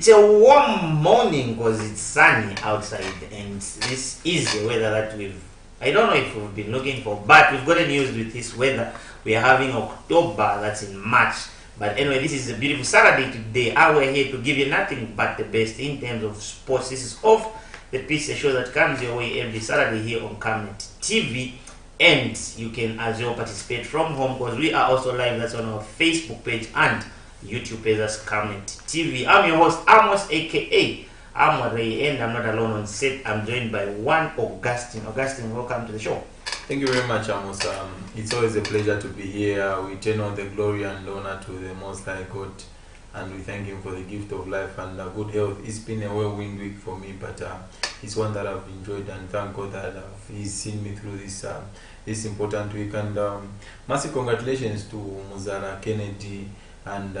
It's a warm morning because it's sunny outside, and this is the weather that I don't know if we've been looking for, but we've gotten used with this weather. We are having October, that's in March. But anyway, this is a beautiful Saturday today. We're here to give you nothing but the best in terms of sports. This is Off the Pitch, a show that comes your way every Saturday here on Camnet TV. And you can as well participate from home because we are also live. That's on our Facebook page and YouTube page. That's Camnet TV. I'm your host, Amos, aka Amore, and I'm not alone on set. I'm joined by one Augustine. Augustine, welcome to the show. Thank you very much, Amos. It's always a pleasure to be here. We turn on the glory and honor to the Most High God, and we thank Him for the gift of life and good health. It's been a whirlwind week for me, but it's one that I've enjoyed, and thank God that He's seen me through this important week. And massive congratulations to Muzara Kennedy and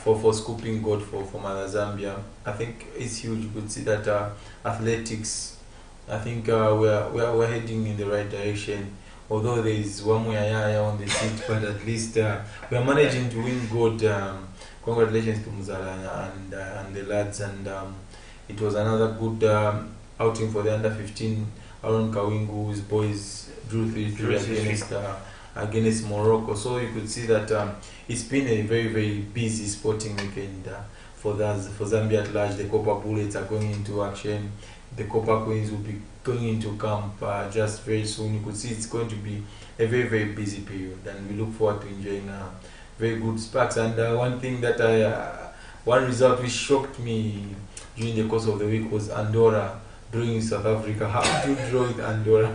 for scooping gold for Mother Zambia. I think it's huge. You could see that athletics. I think we're heading in the right direction. Although there is one way on the seat, but at least we are managing to win gold. Congratulations to Muzara and the lads. And it was another good outing for the under 15. Aaron Kawingu's boys drew 3-3 against Morocco. So you could see that it's been a very, very busy sporting weekend for Zambia at large. The Copper Bullets are going into action. The Copper Queens will be going into camp just very soon. You could see it's going to be a very, very busy period, and we look forward to enjoying very good sparks. And one thing that one result which shocked me during the course of the week was Andorra drawing South Africa. How do you draw with Andorra?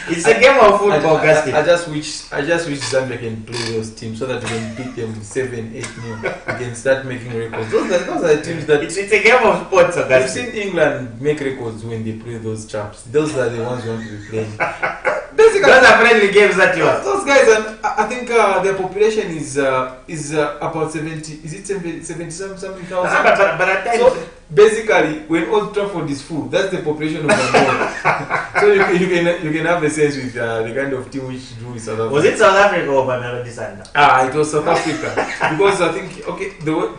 It's a game of football, Augustine. I just wish Zambia can play those teams so that we can beat them 7-8-0. We can start making records. Those are the teams that it's a game of sports, Augustine. You've seen England make records when they play those chaps. Those are the ones we want to be playing. Basically, those are friendly games that you want. Those guys, and I think their population is about 70. Is it 70 something thousand? But at times. So basically, when Old Trafford is full, that's the population of Andorra. So you can have the sense with the kind of team which drew South Africa. Was it South Africa or Mamelodi Sundowns? It was South Africa. Because I think,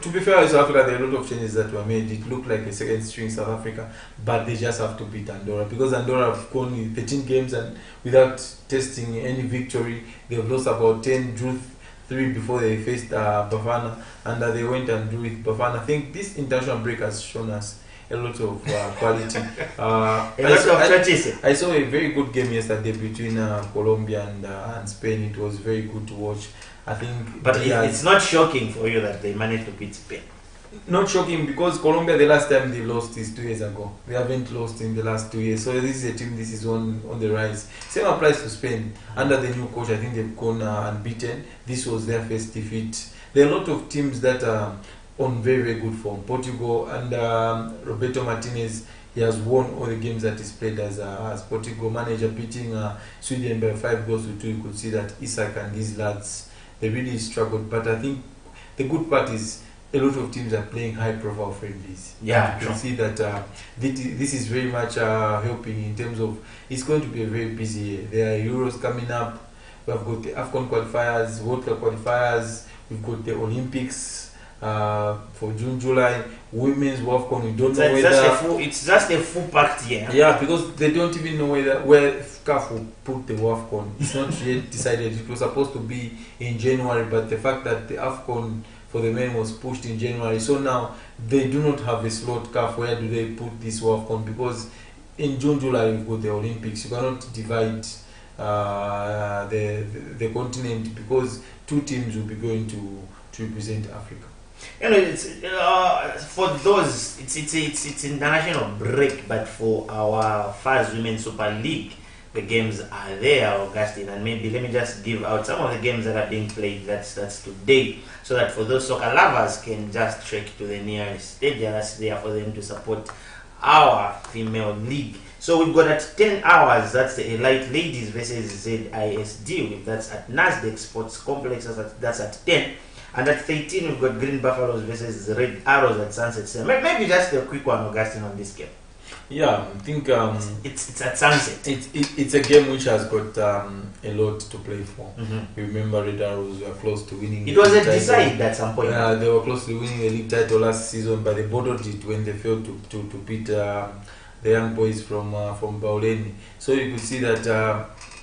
to be fair, South Africa, there are a lot of changes that were made. It looked like a second string South Africa, but they just have to beat Andorra because Andorra have gone in 13 games and without testing any victory. They've lost about 10, drew 3 before they faced Bafana, and they went and drew with Bafana. I think this international break has shown us a lot of quality. I saw a very good game yesterday between Colombia and Spain. It was very good to watch. I think, but it's not shocking for you that they managed to beat Spain. Not shocking because Colombia, the last time they lost is 2 years ago. They haven't lost in the last 2 years. So this is a team, this is on the rise. Same applies to Spain. Under the new coach, I think they've gone unbeaten. This was their first defeat. There are a lot of teams that are on very, very good form. Portugal and Roberto Martinez, he has won all the games that he's played as Portugal manager, beating Sweden by 5-2. You could see that Isak and these lads, they really struggled. But I think the good part is a lot of teams are playing high-profile friendlies. Yeah, you can see that this is very much helping in terms of it's going to be a very busy year. There are Euros coming up. We have got the AFCON qualifiers, World Cup qualifiers. We've got the Olympics for June, July. Women's AFCON. We don't know whether it's just a full-packed year. Yeah, because they don't even know where CAF will put the AFCON. It's not yet decided. It was supposed to be in January, but the fact that the AFCON for the men was pushed in January, so now they do not have a slot CAF. Where do they put this AFCON? Because in June, July we've got the Olympics. You cannot divide the continent because 2 teams will be going to represent Africa. It's for those it's international break, but for our first Women Super League, the games are there, Augustine, and maybe let me just give out some of the games that are being played. That's today, so that for those soccer lovers can just trek to the nearest stadium that's there for them to support our female league. So we've got at 10 hours, that's the Elite Ladies versus ZISD. That's at Nasdaq Sports Complex. That's at 10. And at 13, we've got Green Buffaloes versus Red Arrows at Sunset Center. Maybe just a quick one, Augustine, on this game. Yeah, I think it's at sunset. It's a game which has got a lot to play for. Mm-hmm. You remember Red Arrows were close to winning. It was a decide at some point. Yeah, they were close to winning the league title last season, but they bottled it when they failed to beat the young boys from Bauleni. So you could see that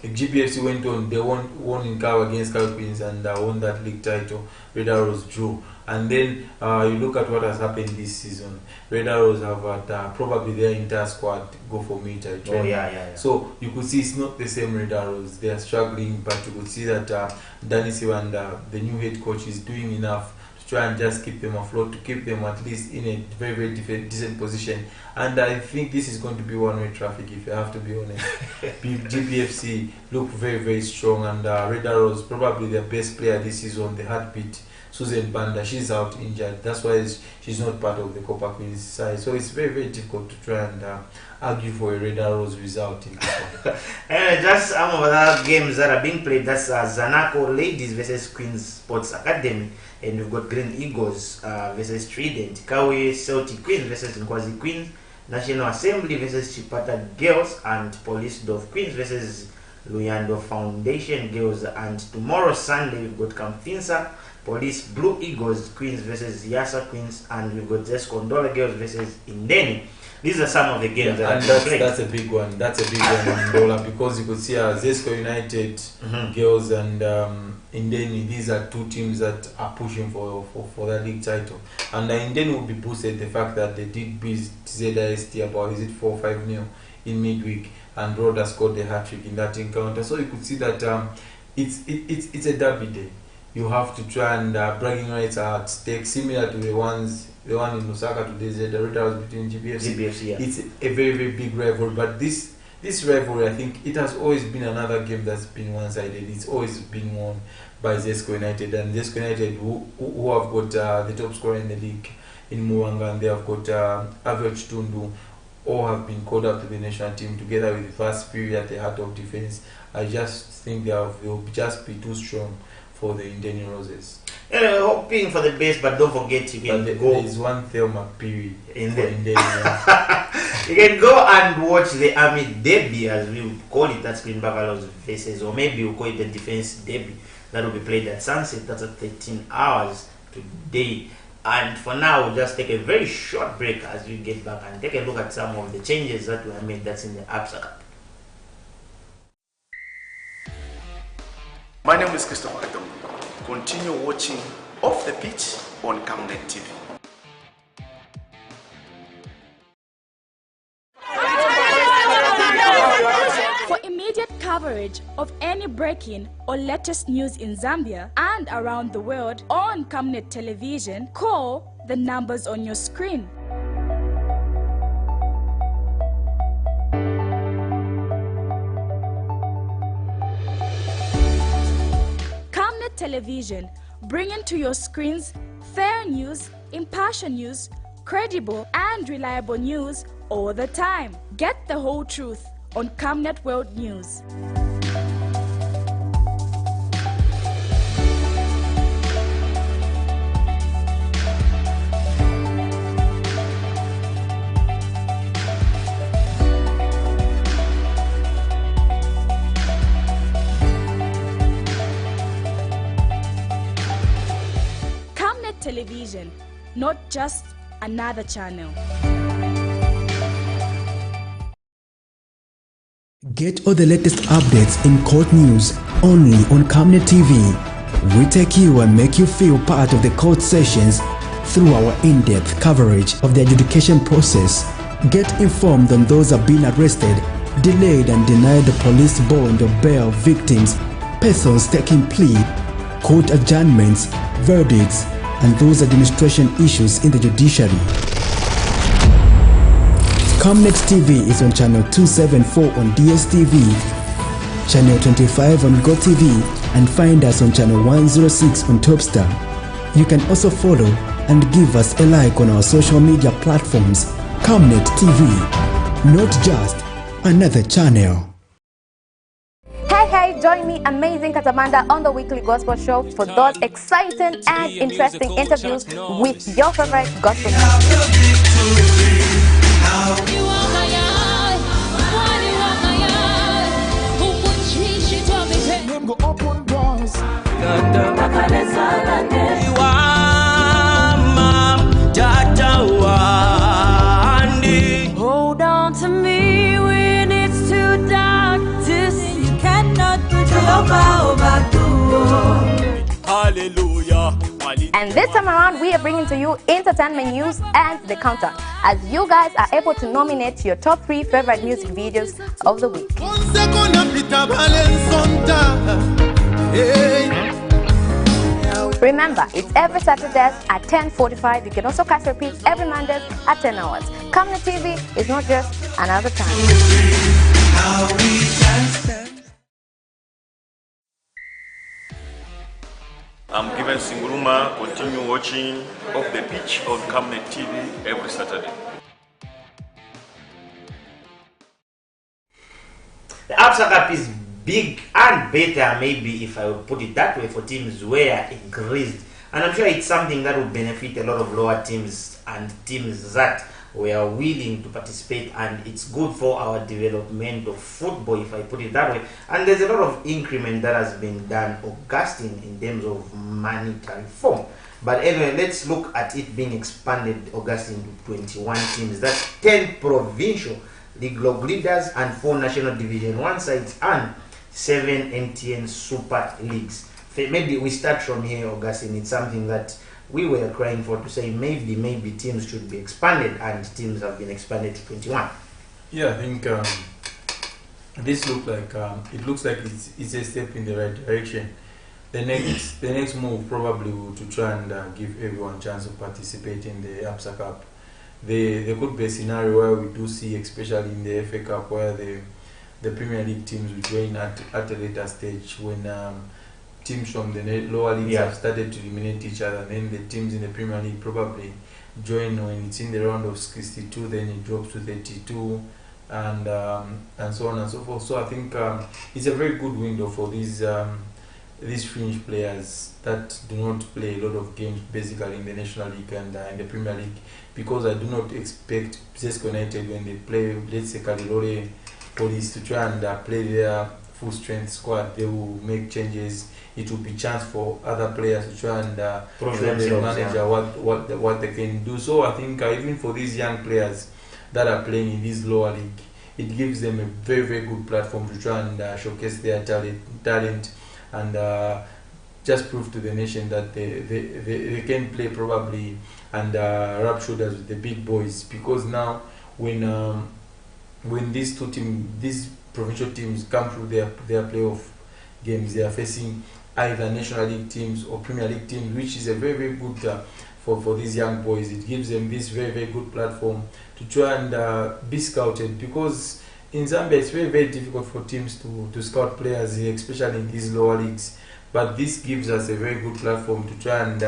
GPFC went on. They won in Kawa against Kawa Queens and won that league title. Red Arrows drew. And then you look at what has happened this season. Red Arrows have had probably their entire squad go for military training. Oh, yeah. So you could see it's not the same Red Arrows. They are struggling, but you could see that Danny Siwanda, the new head coach, is doing enough to try and just keep them afloat, to keep them at least in a very, very decent position. And I think this is going to be one-way traffic, if I have to be honest. GPFC look very, very strong, and Red Arrows, probably their best player this season, the heartbeat, Susan Banda, she's out injured. That's why she's not part of the Copper Queens side. So it's very, very difficult to try and argue for a Red Arrows result in this one. Just some of the games that are being played. That's Zanaco Ladies versus Queens Sports Academy, and we've got Green Eagles versus Trident, Kawe Celtic Queens versus Nkwazi Queens, National Assembly versus Chipata Girls, and Police Dove Queens versus Luyando Foundation Girls. And tomorrow Sunday we've got Kamfinsa Police Blue Eagles Queens versus Yasa Queens, and we've got Zescondola Girls versus Indeni. These are some of the games that are played. That's a big one. That's a big one in Dola, because you could see Zesco United Girls and Indeni. These are two teams that are pushing for that league title. And Indeni will be boosted the fact that they did beat ZIST about 4-5-0 in midweek, and Roda scored the hat-trick in that encounter. So you could see that it's a derby day. You have to try and bragging rights are at stake, similar to the one in Osaka today, the Red Arrows between GPFC. Yeah. It's a very, very big rivalry, but this rivalry, I think it has always been another game that's been one-sided. It's always been won by Zesco United, and Zesco United who have got the top scorer in the league in Muanga, and they have got Average Tundu, all have been called up to the national team together with the first period at the heart of defense. I just think they will just be too strong for the Indian Roses. Yeah, hoping for the best, but don't forget you can go. There is one Thelma period in for Indian. You can go and watch the Army Derby, as we would call it, that's Green Buffaloes versus, or maybe we'll call it the Defense Derby. That will be played at sunset. That's at 13 hours today. And for now, we'll just take a very short break as we get back and take a look at some of the changes that were made that's in the APSA Cup. My name is Christopher Adam. Continue watching Off the Pitch on Camnet TV. For immediate coverage of any breaking or latest news in Zambia and around the world on Camnet Television, call the numbers on your screen. Camnet Television, bringing to your screens fair news, impartial news, credible and reliable news all the time. Get the whole truth on Camnet World News. Camnet Television, not just another channel. Get all the latest updates in court news only on Camnet TV. We take you and make you feel part of the court sessions through our in-depth coverage of the adjudication process. Get informed on those who have been arrested, delayed and denied the police bond or bail victims, persons taking plea, court adjournments, verdicts, and those administration issues in the judiciary. Camnet TV is on channel 274 on DSTV, channel 25 on GoTV, and find us on channel 106 on Topstar. You can also follow and give us a like on our social media platforms. Camnet TV, not just another channel. Hey, join me, Amazing Katamanda, on the weekly gospel show for those exciting and interesting interviews with your favorite gospel music. go open doors. Hold on to me when it's too dark to see. You cannot put your power back to war. Hallelujah. And this time around, we are bringing to you entertainment news and the countdown, as you guys are able to nominate your top 3 favorite music videos of the week. Remember, it's every Saturday at 10:45. You can also catch repeats every Monday at 10 hours. Camnet TV is not just another time. I'm given Singuruma. Continue watching Off the Pitch on Camnet TV every Saturday. The Absa Cup is big and better, maybe if I would put it that way, for teams where increased. And I'm sure it's something that will benefit a lot of lower teams and teams that were willing to participate, and it's good for our development of football, if I put it that way. And there's a lot of increment that has been done, Augustine, in terms of monetary form. But anyway, let's look at it being expanded, Augustine, to 21 teams. That's 10 provincial league leaders and 4 national division 1 sides and 7 MTN super leagues. Maybe we start from here, Augustine. It's something that we were crying for, to say maybe teams should be expanded, and teams have been expanded to 21. Yeah, I think this looks like it's a step in the right direction. The next move probably will to try and give everyone a chance to participate in the Absa Cup. There could be a scenario where we do see, especially in the FA Cup, where the Premier League teams will join at a later stage, when teams from the lower leagues have started to eliminate each other, and then the teams in the Premier League probably join when it's in the round of 62, then it drops to 32, and so on and so forth. So I think it's a very good window for these fringe players that do not play a lot of games basically in the National League and in the Premier League, because I do not expect Zesco United, when they play, let's say, Kalilore Police, to try and play their full strength squad. They will make changes. It will be chance for other players to try and show the manager what they can do. So I think even for these young players that are playing in this lower league, it gives them a very, very good platform to try and showcase their talent and just prove to the nation that they can play probably and rub shoulders with the big boys. Because now when these provincial teams come through their playoff games, they are facing either National League teams or Premier League teams, which is a very, very good for these young boys. It gives them this very, very good platform to try and be scouted, because in Zambia it's very, very difficult for teams to scout players, especially in these lower leagues. But this gives us a very good platform to try and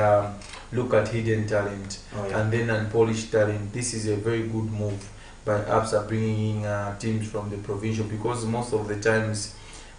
look at hidden talent and then unpolished talent. This is a very good move by Absa, bringing in teams from the provincial, because most of the times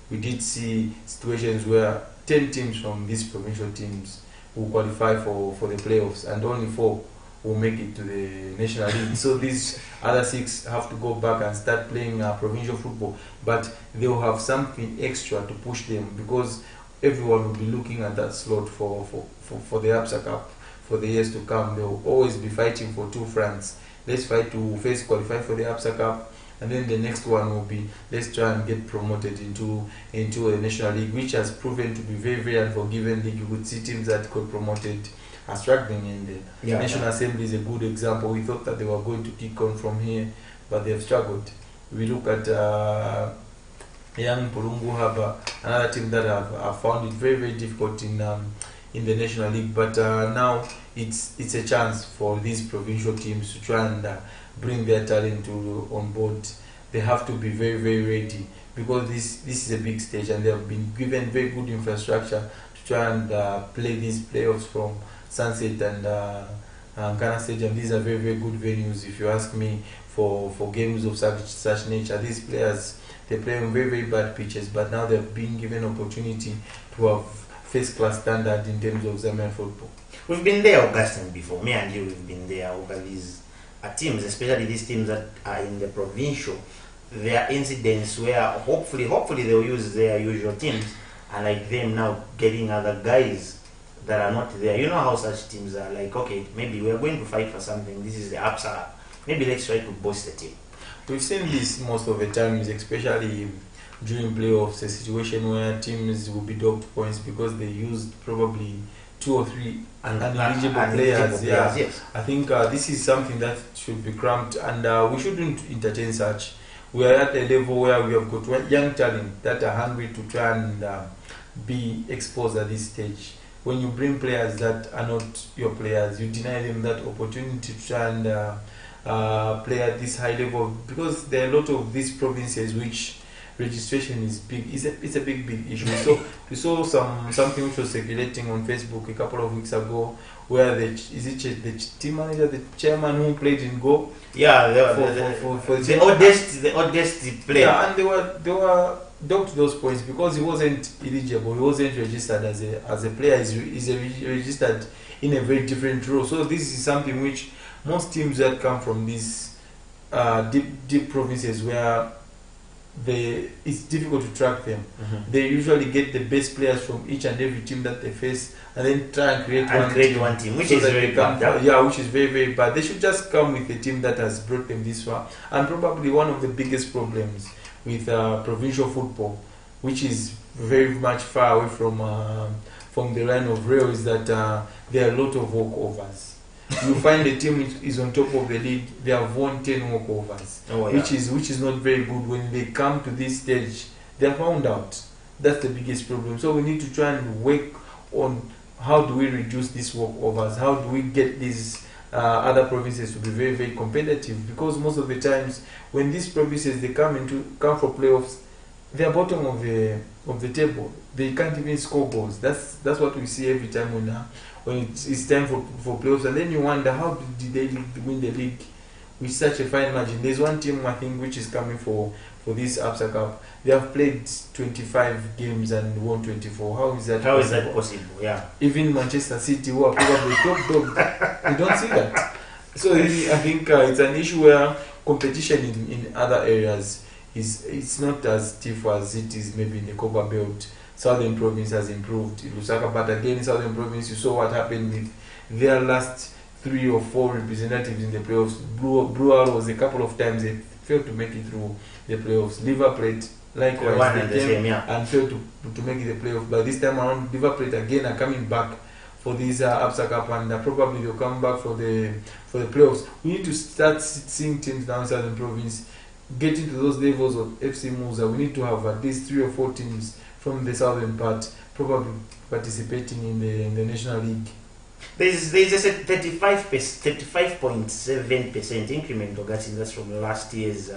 we did see situations where 10 teams from these provincial teams will qualify for the playoffs, and only 4 will make it to the National League. So these other 6 have to go back and start playing provincial football, but they will have something extra to push them, because everyone will be looking at that slot for the Absa Cup for the years to come. They will always be fighting for 2 fronts. Let's fight to first qualify for the Absa Cup, and then the next one will be, let's try and get promoted into the National League, which has proven to be very, very unforgiving league. You could see teams that got promoted are struggling, and the National Assembly is a good example. We thought that they were going to kick on from here, but they have struggled. We look at Young Pulungu Harbour, another team that have found it very, very difficult in the National League, but now it's a chance for these provincial teams to try and bring their talent on board. They have to be very, very ready, because this is a big stage, and they have been given very good infrastructure to try and play these playoffs from Sunset and Ghana Stadium. These are very, very good venues, if you ask me, for games of such nature. These players, they play on very, very bad pitches, but now they've been given opportunity to have first-class standard in terms of Zambian football. We've been there, Augustine, before. Me and you, we've been there over these teams, especially these teams that are in the provincial. There are incidents where hopefully they'll use their usual teams, and like them now getting other guys that are not there. You know how such teams are like, okay, maybe we're going to fight for something. This is the upside. Maybe let's try to boost the team. We've seen this most of the times, especially during playoffs, a situation where teams will be docked points because they used probably 2 or 3 ineligible players. Yeah, yes. I think this is something that should be cramped, and we shouldn't entertain such. We are at a level where we have got young talent that are hungry to try and be exposed at this stage. When you bring players that are not your players, you deny them that opportunity to try and play at this high level, because there are a lot of these provinces which registration is big. It's a big issue. So we saw something which was circulating on Facebook a couple of weeks ago, where the team manager, the chairman who played in Go, the oldest player, yeah, and they were docked those points because he wasn't eligible, he wasn't registered as a player. He's registered in a very different role. So this is something which most teams that come from these deep provinces where it's difficult to track them. They usually get the best players from each and every team that they face, and then try and create one team, which is very bad. Yeah, which is very, very bad. They should just come with a team that has brought them this far. And probably one of the biggest problems with provincial football, which is very much far away from the line of rail, is that there are a lot of walkovers. You find the team which is on top of the league, they have won 10 walkovers, which is not very good. When they come to this stage, they are found out. That's the biggest problem. So we need to try and work on how do we reduce these walkovers, how do we get these other provinces to be very, very competitive, because most of the times when these provinces they come for playoffs, they are bottom of the table. They can't even score goals. That's what we see every time when it's time for playoffs, and then you wonder how did they win the league with such a fine margin. There's one team I think which is coming for this ABSA Cup. They have played 25 games and won 24. How is that possible? Yeah. Even Manchester City, who are probably top dog, you don't see that. So I think it's an issue where competition in other areas it's not as stiff as it is maybe in the Copper Belt. Southern Province has improved in Lusaka, but again in Southern Province you saw what happened with their last 3 or 4 representatives in the playoffs. Blue Arrows a couple of times they failed to make it through the playoffs. Liver Plate likewise they came and failed to make it the playoffs. But this time around Liver Plate again are coming back for this ABSA Cup, and probably they'll come back for the playoffs. We need to start seeing teams down Southern Province getting to those levels of FC Musa. We need to have at least 3 or 4 teams from the southern part probably participating in the National League. There's a 35.7% increment of that. That's from last year's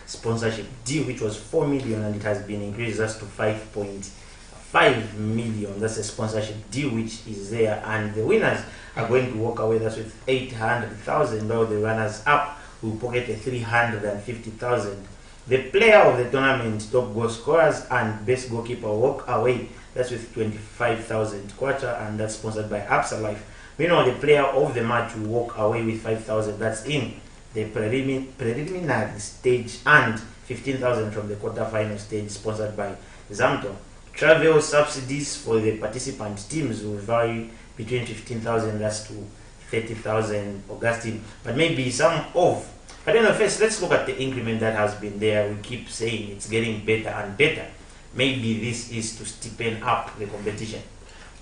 sponsorship deal, which was 4 million, and it has been increased just to 5.5 million. That's a sponsorship deal which is there, and the winners are going to walk away. That's with 800,000, while the runners up will pocket 350,000. The player of the tournament, top goal scorers and best goalkeeper walk away. That's with 25,000 quarter, and that's sponsored by ABSA Life. Meanwhile, the player of the match will walk away with 5,000. That's in the preliminary stage, and 15,000 from the quarter-final stage, sponsored by Zamto. Travel subsidies for the participant teams will vary between 15,000 to 30,000 Augustine, but maybe some of. But then first, let's look at the increment that has been there. We keep saying it's getting better and better. Maybe this is to stiffen up the competition.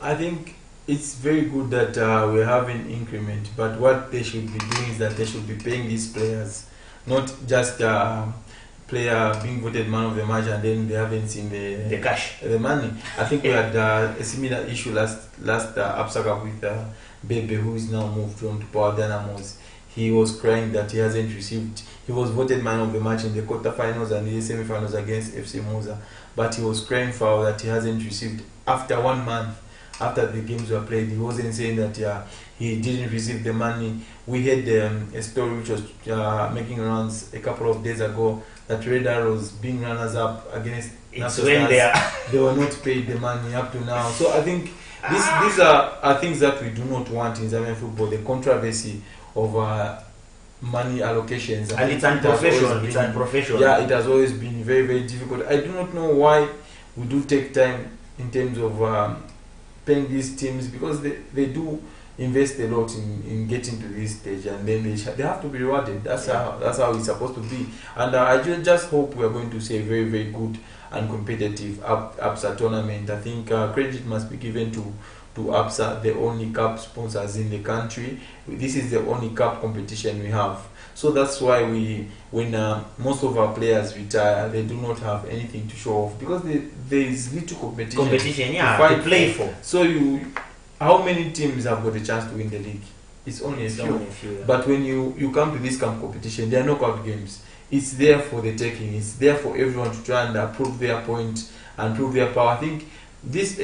I think it's very good that we're having increment, but what they should be doing is that they should be paying these players, not just player being voted man of the match and then they haven't seen the cash, the money. I think we had a similar issue last ABSA Cup with Bebe, who is now moved on to Power Dynamos. He was crying that he hasn't received. He was voted man of the match in the quarterfinals and the semi-finals against FC Musa, but he was crying foul that he hasn't received. After 1 month, after the games were played, he wasn't saying that he didn't receive the money. We had a story which was making rounds a couple of days ago that Red Arrows being runners up against Nassau Stars, they were not paid the money up to now. So I think these are things that we do not want in Zambian football. The controversy of money allocations, and it's unprofessional. Yeah, it has always been very, very difficult. I do not know why we do take time in terms of paying these teams, because they do invest a lot in getting to this stage, and then they have to be rewarded. That's how it's supposed to be. And I just hope we are going to see a very, very good and competitive APSA tournament. I think credit must be given to APSA, the only cup sponsors in the country. This is the only cup competition we have. So that's why when most of our players retire, they do not have anything to show off, because there is little competition to play for. So how many teams have got a chance to win the league? It's only a few. Yeah. But when you come to this camp competition, there are knockout games. It's there for the taking. It's there for everyone to try and prove their point and prove their power. I think this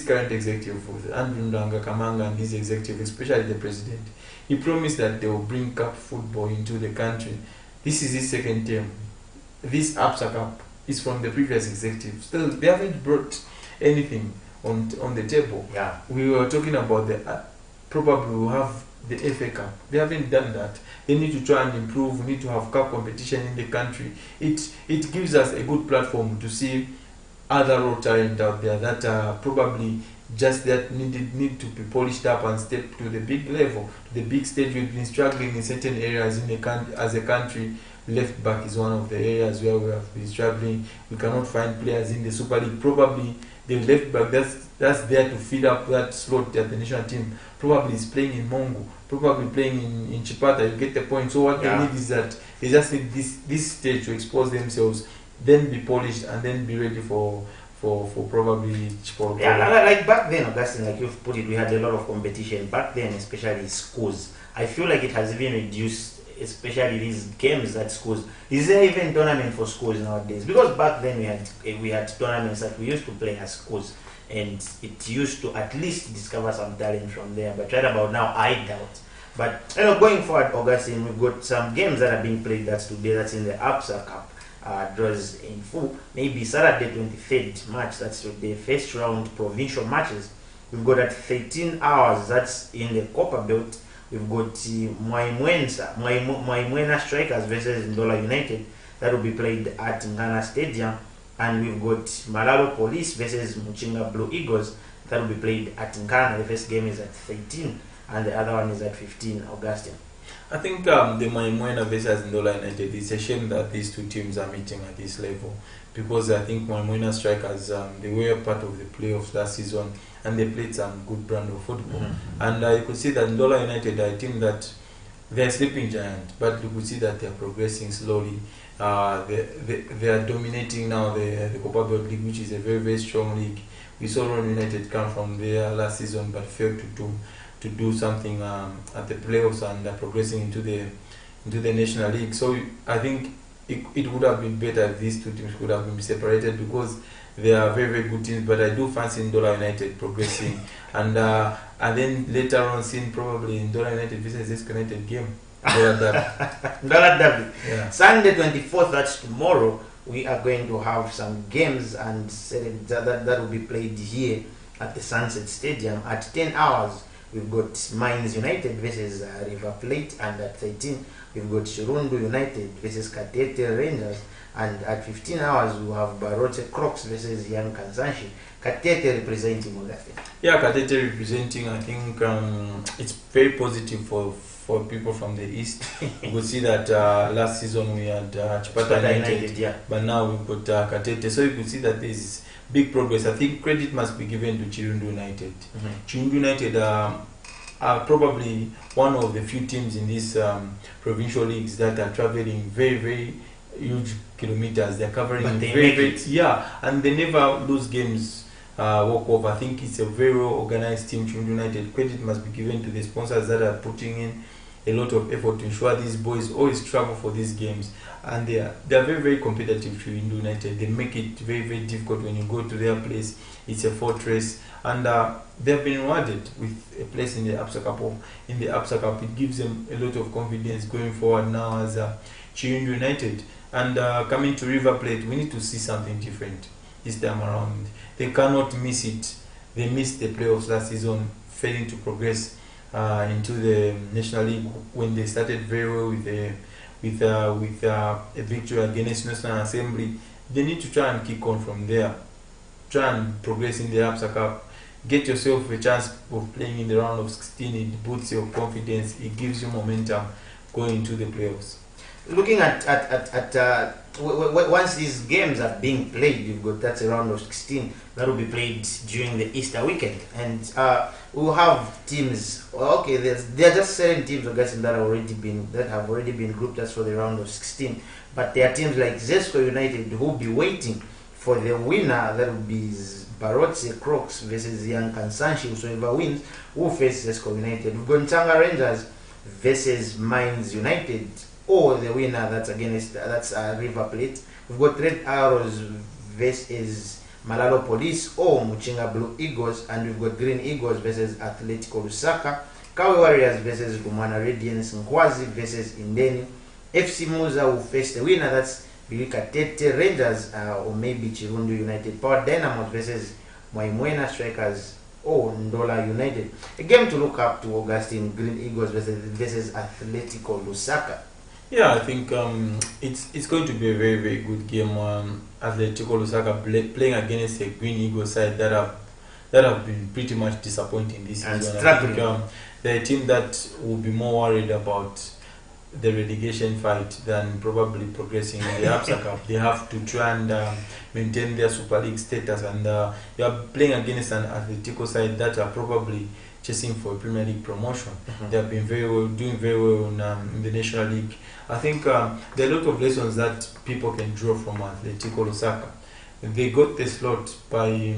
current executive, Andrew Ndanga Kamanga, and this executive, especially the president, he promised that they will bring cup football into the country. This is his second term. This APSA Cup is from the previous executive. Still, they haven't brought anything on the table. Yeah. We were talking about probably we'll have the FA Cup. They haven't done that. They need to try and improve. We need to have cup competition in the country. It gives us a good platform to see other raw talent out there that probably just that need to be polished up and step to the big level, to the big stage. We've been struggling in certain areas in the as a country. Left back is one of the areas where we have been struggling. We cannot find players in the Super League. Probably the left back that's there to feed up that slot at the national team probably is playing in Mongo, probably playing in Chipata. You get the point. So what they need is that they just need this stage to expose themselves, then be polished, and then be ready for probably Chipata. Yeah, like back then, Augustine, like you've put it, we had a lot of competition back then, especially schools. I feel like it has even reduced, especially these games at schools. Is there even tournament for schools nowadays? Because back then we had tournaments that we used to play as schools, and it used to at least discover some talent from there. But right about now, I doubt. But going forward, Augustine, we've got some games that are being played today. That's in the APSA Cup. Draws in full. Maybe Saturday 23rd March. That's the first round provincial matches. We've got at 13 hours. That's in the Copper Belt. We've got Mwaimwena Strikers versus Ndola United. That will be played at Ngana Stadium. And we've got Malalo Police versus Muchinga Blue Eagles. That will be played at Ngana. The first game is at 13 and the other one is at 15, Augustine. I think the Mwaimwena versus Ndola United, it's a shame that these two teams are meeting at this level, because I think Mwaimwena Strikers, they were part of the playoffs last season and they played some good brand of football. And you could see that Ndola United are a team that they're sleeping giant, but you could see that they're progressing slowly. They are dominating now the Copper Belt League, which is a very, very strong league. We saw Ron United come from there last season but failed to do something at the playoffs and progressing into the National League. So I think it would have been better if these two teams could have been separated, because they are very, very good teams. But I do fancy Ndola United progressing, and then later on seeing probably Ndola United versus this connected game. Ndola Derby. Yeah. Sunday 24th, that's tomorrow. We are going to have some games and that will be played here at the Sunset Stadium at 10 hours. We've got Mines United versus River Plate, and at 13 we've got Shirundu United versus Katete Rangers, and at 15 hours we have Barote Crocs versus Young Kansanshi. Katete representing Augustine. Yeah, Katete representing. I think it's very positive for people from the east. You could see that last season we had Chipata United, but now we've got Katete. So you could see that there's big progress. I think credit must be given to Chirundu United. Chirundu United are probably one of the few teams in these provincial leagues that are traveling very, very huge kilometers. They're covering and they never lose games walk over. I think it's a very well organized team, Chirundu United. Credit must be given to the sponsors that are putting in a lot of effort to ensure these boys always travel for these games, and they are very, very competitive. Chirundu United, they make it very, very difficult when you go to their place. It's a fortress, and they've been rewarded with a place in the APSA Cup. It gives them a lot of confidence going forward now as Chirundu United. And coming to River Plate, we need to see something different this time around. They cannot miss it. They missed the playoffs last season, failing to progress into the National League when they started very well with a victory against National Assembly. They need to try and kick on from there. try and progress in the APSA Cup. Get yourself a chance of playing in the round of 16. It boosts your confidence. It gives you momentum going into the playoffs. Looking at once these games are being played, you've got that round of 16 that will be played during the Easter weekend, and we'll have teams. Okay, there are just 7 teams that have already been grouped as for the round of 16, but there are teams like Zesco United who will be waiting for the winner. That will be Barotse Crocs versus Young Kansanshi. So whoever wins will face Zesco United. We've got Ntanga Rangers versus Mines United, or the winner that's River Plate. We've got Red Arrows versus Malalo Police or Muchinga Blue Eagles, and we've got Green Eagles versus Atletico Lusaka, Kawe Warriors versus Rumana Radiance, Nkwazi versus Indeni, FC Muza will face the winner, that's Bilika Tete Rangers or maybe Chirundu United, Power Dynamos versus Mwaimwena Strikers or Ndola United. A game to look up to, Augustine. Green Eagles versus Atletico Lusaka. Yeah, I think it's going to be a very, very good game. Atletico Lusaka playing against a Green Eagles side that have been pretty much disappointing this season. I think they're a team that will be more worried about the relegation fight than probably progressing in the APSA Cup. They have to try and maintain their Super League status, and you are playing against an Atletico side that are probably chasing for a Premier League promotion. They have been doing very well in the National League. I think there are a lot of lessons that people can draw from Atletico Lusaka. They got the slot by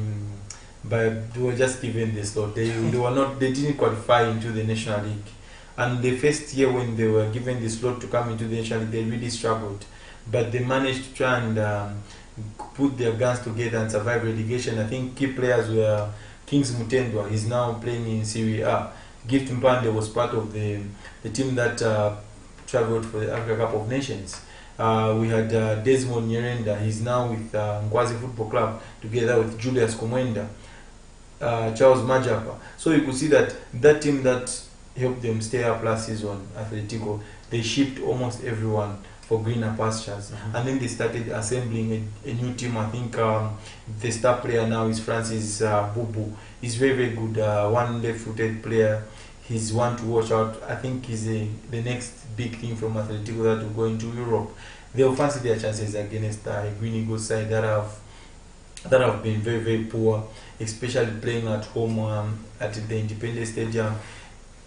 they were just given the slot. They didn't qualify into the National League. And the first year when they were given the slot to come into the National League, they really struggled. But they managed to try and put their guns together and survive relegation. I think key players were Kings Mutendwa. He's now playing in Serie A. Gift Mpande was part of the team that traveled for the Africa Cup of Nations. We had Desmond Nyerenda. He's now with Nkwazi Football Club together with Julius Komwenda, Charles Majapa. So you could see that team that helped them stay up last season, Atletico, they shipped almost everyone for greener pastures. And then they started assembling a new team. I think the star player now is Francis Bubu. He's very, very good, one left-footed player. He's one to watch out. I think he's the next big thing from Atletico that will go into Europe. They'll fancy their chances against a Green Eagles side that have been very, very poor, especially playing at home at the Independence Stadium.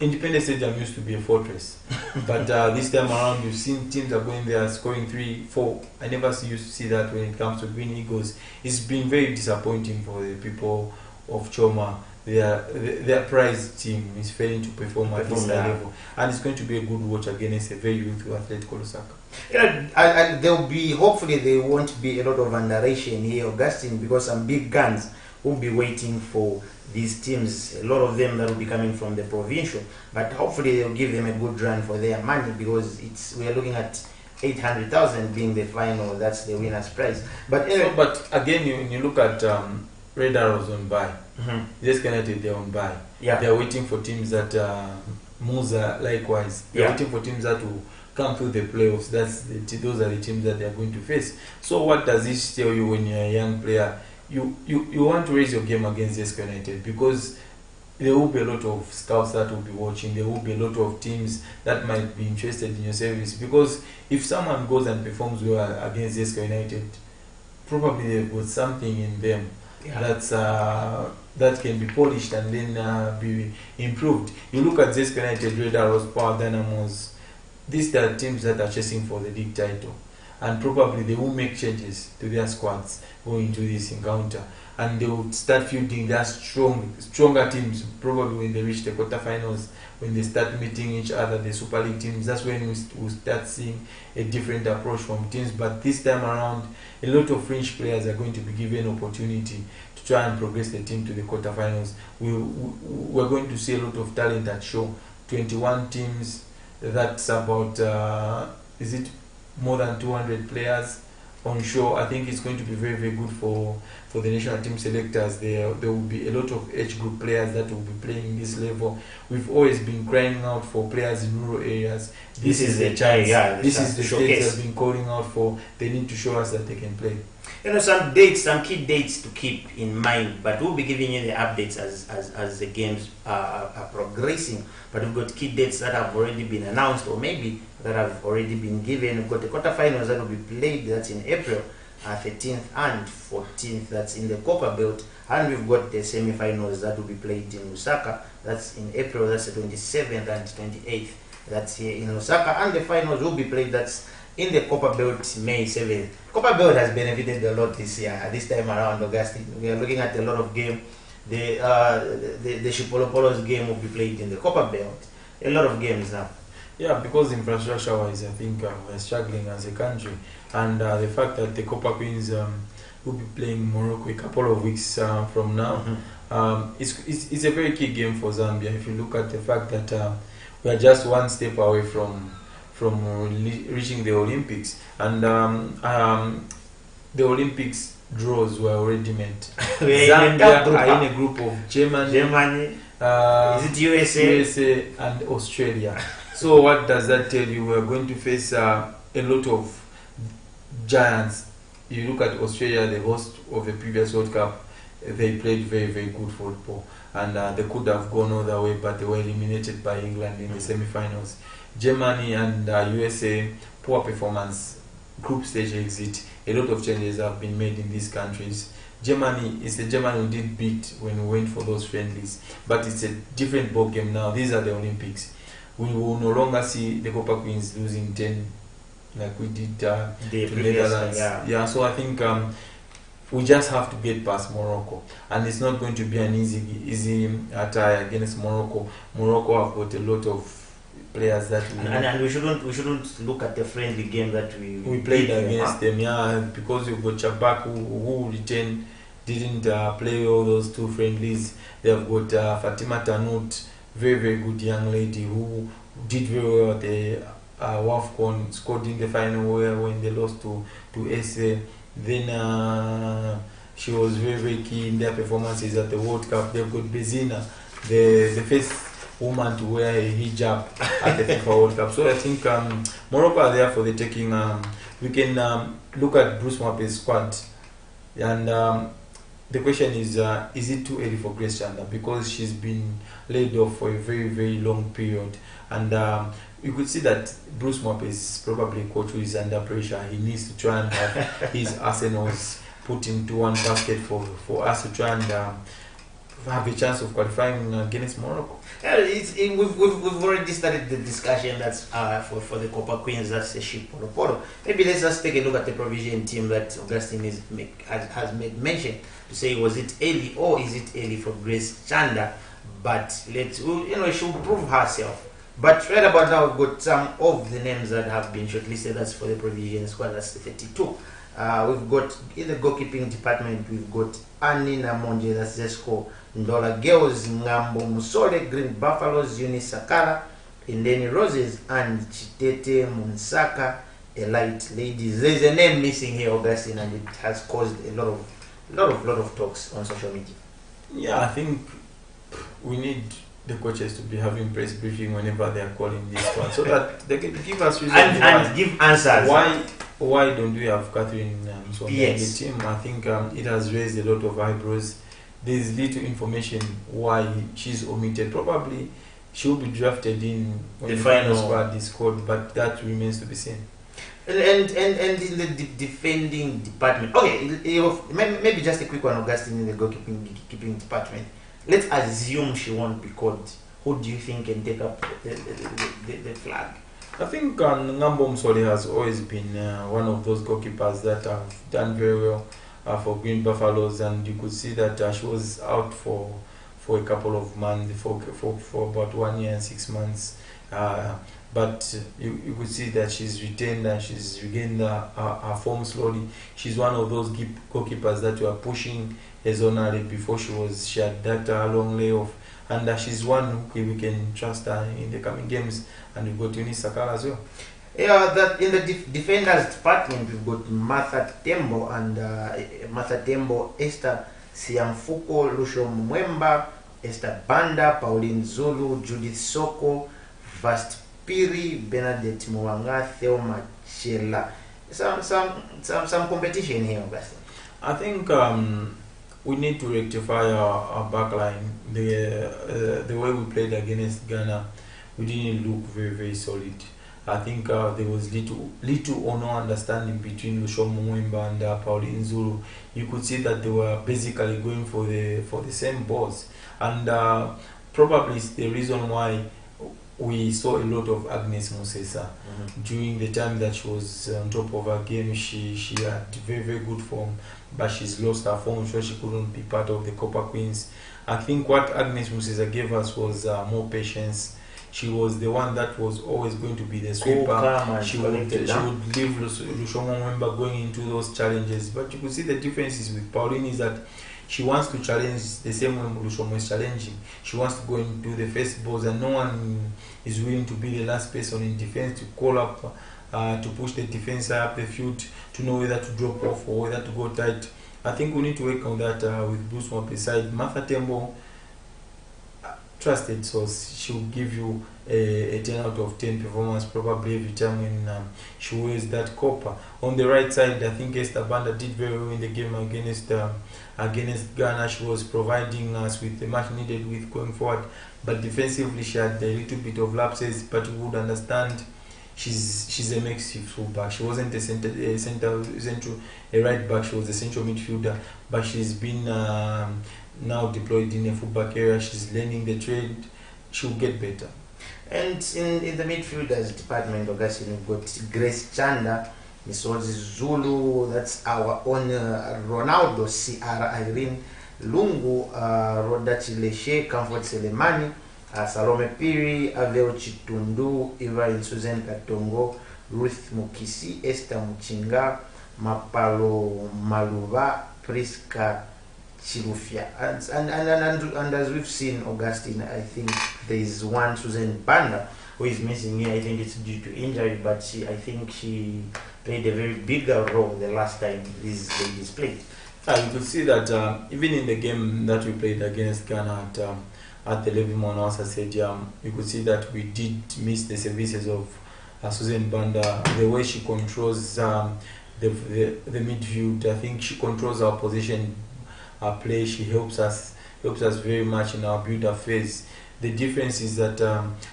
Independence Stadium used to be a fortress, but this time around you've seen teams are going there scoring 3-4. I never used to see that when it comes to Green Eagles. It's been very disappointing for the people of Choma. Their prize team is failing to perform at this level, and it's going to be a good watch against a very youthful Atletico Lusaka. Yeah, there'll be, hopefully there won't be a lot of underration here, Augustine, because some big guns will be waiting for these teams, a lot of them that will be coming from the provincial, but hopefully they'll give them a good run for their money, because we are looking at 800,000 being the final. That's the winner's prize. But anyway, but again, when you look at Red Arrows on buy, just connected, they're on buy. Yeah, they're waiting for teams that Musa likewise. They're waiting for teams that will come through the playoffs. Those are the teams that they're going to face. So what does this tell you when you're a young player? You want to raise your game against Zesco United, because there will be a lot of scouts that will be watching. There will be a lot of teams that might be interested in your service, because if someone goes and performs well against Zesco United, probably they've got something in them that can be polished and then be improved. You look at Zesco United, Red Arrows, Power Dynamos. These are teams that are chasing for the league title, and probably they will make changes to their squads going into this encounter, and they will start fielding their stronger teams probably when they reach the quarterfinals, when they start meeting each other, the Super League teams. That's when we'll start seeing a different approach from teams. But this time around, a lot of French players are going to be given opportunity to try and progress the team to the quarterfinals. We're going to see a lot of talent at show. 21 teams, that's about is it more than 200 players on show. I think it's going to be very, very good for for the national team selectors, there will be a lot of age group players that will be playing this level. We've always been crying out for players in rural areas. This is the chance. This is the stage they've been calling out for. They need to show us that they can play. Some dates, some key dates to keep in mind, but we'll be giving you the updates as the games are progressing. But we've got key dates that have already been announced, or maybe that have already been given. We've got the quarterfinals that will be played, that's in April 13th and 14th, that's in the Copper Belt, and we've got the semi-finals that will be played in Lusaka, that's in April, that's the 27th and 28th, that's here in Lusaka, and the finals will be played, that's in the Copper Belt, May 7th. Copper Belt has benefited a lot this year, this time around, Augustine. We are looking at a lot of game. The Shipolopolo's game will be played in the Copper Belt. A lot of games now. Yeah, because infrastructure-wise, I think we're struggling as a country, and the fact that the Copper Queens will be playing Morocco a couple of weeks from now, it's a very key game for Zambia. If you look at the fact that we are just one step away from reaching the Olympics, and the Olympics draws were already made. Zambia are in a group of Germany, is it USA and Australia. So what does that tell you? We're going to face a lot of giants. You look at Australia, the host of the previous World Cup, they played very, very good football, and they could have gone all the way, but they were eliminated by England in the semi-finals. Germany and USA, poor performance, group stage exit. A lot of changes have been made in these countries. Germany is the Germany we did beat when we went for those friendlies, but it's a different ball game now. These are the Olympics. We will no longer see the Copper Queens losing 10 like we did to Netherlands. Yeah, so I think we just have to get past Morocco, and it's not going to be an easy attire against Morocco. Morocco have got a lot of players that and we shouldn't look at the friendly game that we played against them. Yeah, because you've got Chabak who didn't play all those two friendlies. They've got Fatima Tanout, very, very good young lady who did very well at the WAFCON, scored in the final when they lost to SA. Then she was very, very key in their performances at the World Cup. They've got Bezina, the first woman to wear a hijab at the FIFA World Cup. So I think Morocco are there for the taking. We can look at Bruce Mwape's squad, and the question is it too early for Grace Chanda, because she's been laid off for a very, very long period, and you could see that Bruce Mwape is probably a coach who is under pressure. He needs to try and have his arsenals put into one basket for us to try and have a chance of qualifying against Morocco. Yeah, we've already started the discussion. That's for the Copper Queens. That's the Shipolopolo. Maybe let's just take a look at the provision team that Augustine has made mention to say, was it early or is it early for Grace Chanda? But she'll prove herself. But right about now, we've got some of the names that have been shortlisted. That's for the provision squad. That's the 32. We've got in the goalkeeping department, we've got Annie Namonje, that's Zesco Ndola Girls, Ngambo Musole, Green Buffaloes, Eunice Sakala, Indeni Roses, and Chitete Munsaka, Elite Ladies. There's a name missing here, Augustine, and it has caused a lot of talks on social media. Yeah, I think we need the coaches to be having press briefing whenever they are calling this one, so that they can give us reasons and give answers. Why don't we have Catherine on the team? I think it has raised a lot of eyebrows. There's little information why she's omitted. Probably she'll be drafted in when the final squad is called, but that remains to be seen. And in the defending department, okay, maybe just a quick one, Augustine, in the goalkeeping department. Let's assume she won't be called. Who do you think can take up the flag? I think Ngambo Msole has always been one of those goalkeepers that have done very well for Green Buffaloes, and you could see that she was out for a couple of months, for about 1 year and 6 months. But you could see that she's retained and she's regained her form slowly. She's one of those goalkeepers that were pushing Ezonari before she had that long layoff. And she's one who we can trust in the coming games. And we've got Eunice Sakala as well. Yeah, that in the defenders department we've got Martha Tembo and Martha Tembo, Esther Siamfuko, Lusho Mwemba, Esther Banda, Pauline Zulu, Judith Soko, Vast Piri, Bernadette Mwanga, Theo Machela. Some competition here, Augustine. I think we need to rectify our backline. The way we played against Ghana, we didn't look very, very solid. I think there was little or no understanding between Lusho Mwemba and Pauline Zulu. You could see that they were basically going for the same balls, and probably it's the reason why we saw a lot of Agnes Musesa during the time that she was on top of her game. She had very, very good form, but she's lost her form, so she couldn't be part of the Copper Queens. I think what Agnes Musesa gave us was more patience. She was the one that was always going to be the sweeper. She would leave Lusho Mwemba going into those challenges. But you could see the differences with Pauline is that she wants to challenge the same way Lusho is challenging. She wants to go and do the first balls, and no one is willing to be the last person in defense to call up, to push the defense high up the field, to know whether to drop off or whether to go tight. I think we need to work on that with Bruce Moore beside Martha Tembo. Trusted source, she will give you a 10 out of 10 performance probably every time when she wears that copper. On the right side, I think Esther Banda did very well in the game against Ghana. She was providing us with the much needed width going forward, but defensively she had a little bit of lapses. But you would understand she's a makeshift fullback. She wasn't a right back. She was a central midfielder, but she's been now deployed in a fullback area. She's learning the trade. She'll get better. And in the midfielders department, Augustine, we've got Grace Chanda, Misozi Zulu, that's our own Ronaldo CR Irene Lungu, Rodachi Leshe, Comfort Selemani, Salome Piri, Aveo Chitundu, Eva Susan Katongo, Ruth Mukisi, Esther Muchinga, Mapalo Maluva, Priska Chirufia, and as we've seen, Augustine, I think there is one Susan Banda who is missing here. I think it's due to injury, but I think she played a very bigger role the last time these ladies played. You could see that even in the game that we played against Ghana at the Levi Monawasa Stadium, you could see that we did miss the services of Susan Banda. The way she controls the midfield, I think she controls our position. Our play, she helps us very much in our build-up phase. The difference is that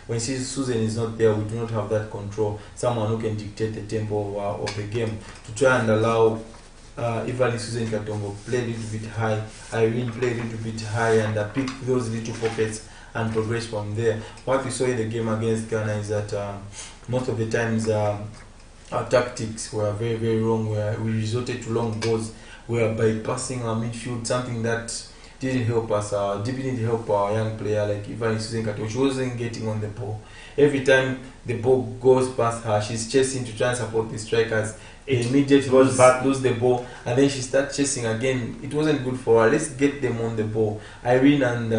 when Susan is not there, we do not have that control. Someone who can dictate the tempo of the game to try and allow even Susan Katongo play a little bit high, Irene play a little bit high, and pick those little pockets and progress from there. What we saw in the game against Ghana is that most of the times our tactics were very, very wrong. We resorted to long balls. We are bypassing our midfield, something that didn't help us, didn't help our young player like Ivan Susan Kato. She wasn't getting on the ball. Every time the ball goes past her, she's chasing to try and support the strikers. It immediately goes back, lose the ball, and then she starts chasing again. It wasn't good for her. Let's get them on the ball. Irene and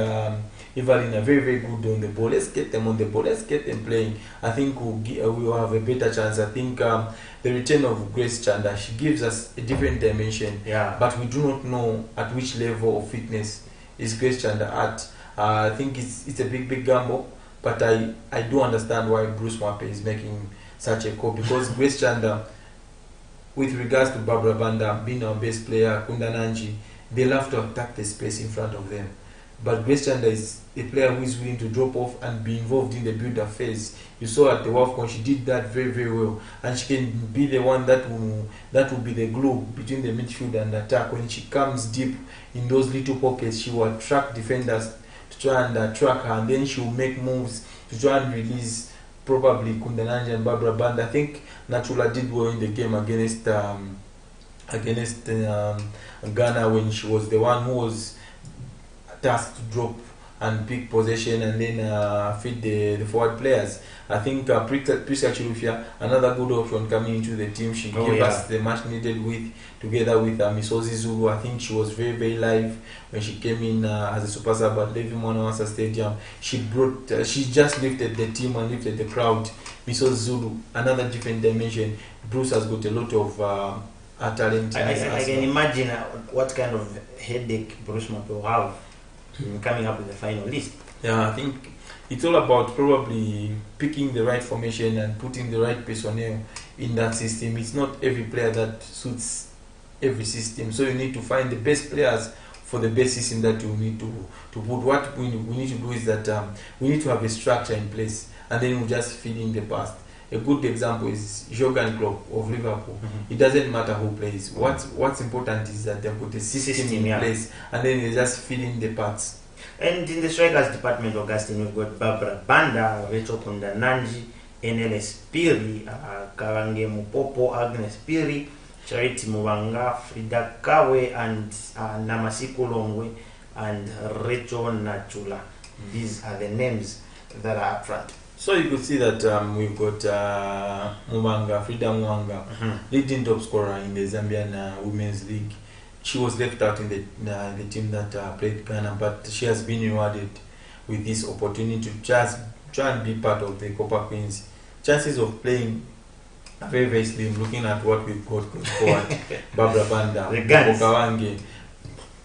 Evelyn are very, very good on the ball. Let's get them on the ball. Let's get them playing. I think we'll have a better chance. I think the return of Grace Chanda, she gives us a different dimension. Yeah. But we do not know at which level of fitness is Grace Chanda at. I think it's a big gamble. But I do understand why Bruce Mwape is making such a call, because Grace Chanda, with regards to Barbara Banda being our best player, Kunda Nanji, they love to attack the space in front of them. But Grace Chanda is a player who is willing to drop off and be involved in the build-up phase. You saw at the WAFCON, she did that very, very well. And she can be the one that will be the glue between the midfield and attack. When she comes deep in those little pockets, she will attract defenders to try and track her, and then she will make moves to try and release probably Kundananja and Barbara Banda. I think Nachula did well in the game against Ghana when she was the one who was tasked to drop and pick possession and then feed the forward players. I think Prisca Chilufya, another good option coming into the team. She gave us the much needed width together with Misozi Zulu. I think she was very, very live when she came in as a super sub at Levi Mwanawasa Stadium. She just lifted the team and lifted the crowd. Misozi Zulu, another different dimension. Bruce has got a lot of talent. I can imagine what kind of headache Bruce Mwape will have coming up with the final list. Yeah, I think it's all about probably picking the right formation and putting the right personnel in that system. It's not every player that suits every system, so you need to find the best players for the best system that you need to put. What we need to do is that we need to have a structure in place, and then we just feed in the past. A good example is Jurgen Klopp of Liverpool. It doesn't matter who plays. What's important is that they've got a system in place, and then they just fill in the parts. And in the strikers department, Augustine, we've got Barbara Banda, Rachel Kundananji, NLS Piri, Karange Mupopo, Agnes Piri, Charity Muwanga, Frida Kawe, and Namasiku Longwe, and Rachel Nachula. These are the names that are up front. So you could see that we've got Mwanga, Frida Mwanga, leading top scorer in the Zambian Women's League. She was left out in the team that played Ghana, but she has been rewarded with this opportunity to just try and be part of the Copa Queens. Chances of playing are very, very slim, looking at what we've got going forward. Barbara Banda, Okawange,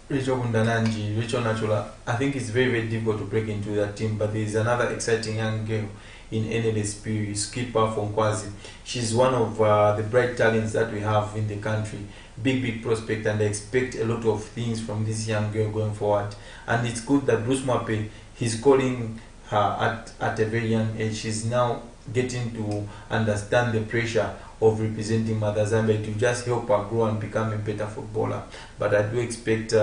Rachel Kundananji, Rachel Nachula. I think it's very, very difficult to break into that team, but there is another exciting young girl in NLSP, skipper from Kwazi. She's one of the bright talents that we have in the country. Big prospect, and I expect a lot of things from this young girl going forward. And it's good that Bruce Mwape, he's calling her at a very young age. She's now getting to understand the pressure of representing Mother Zambia to just help her grow and become a better footballer. But I do expect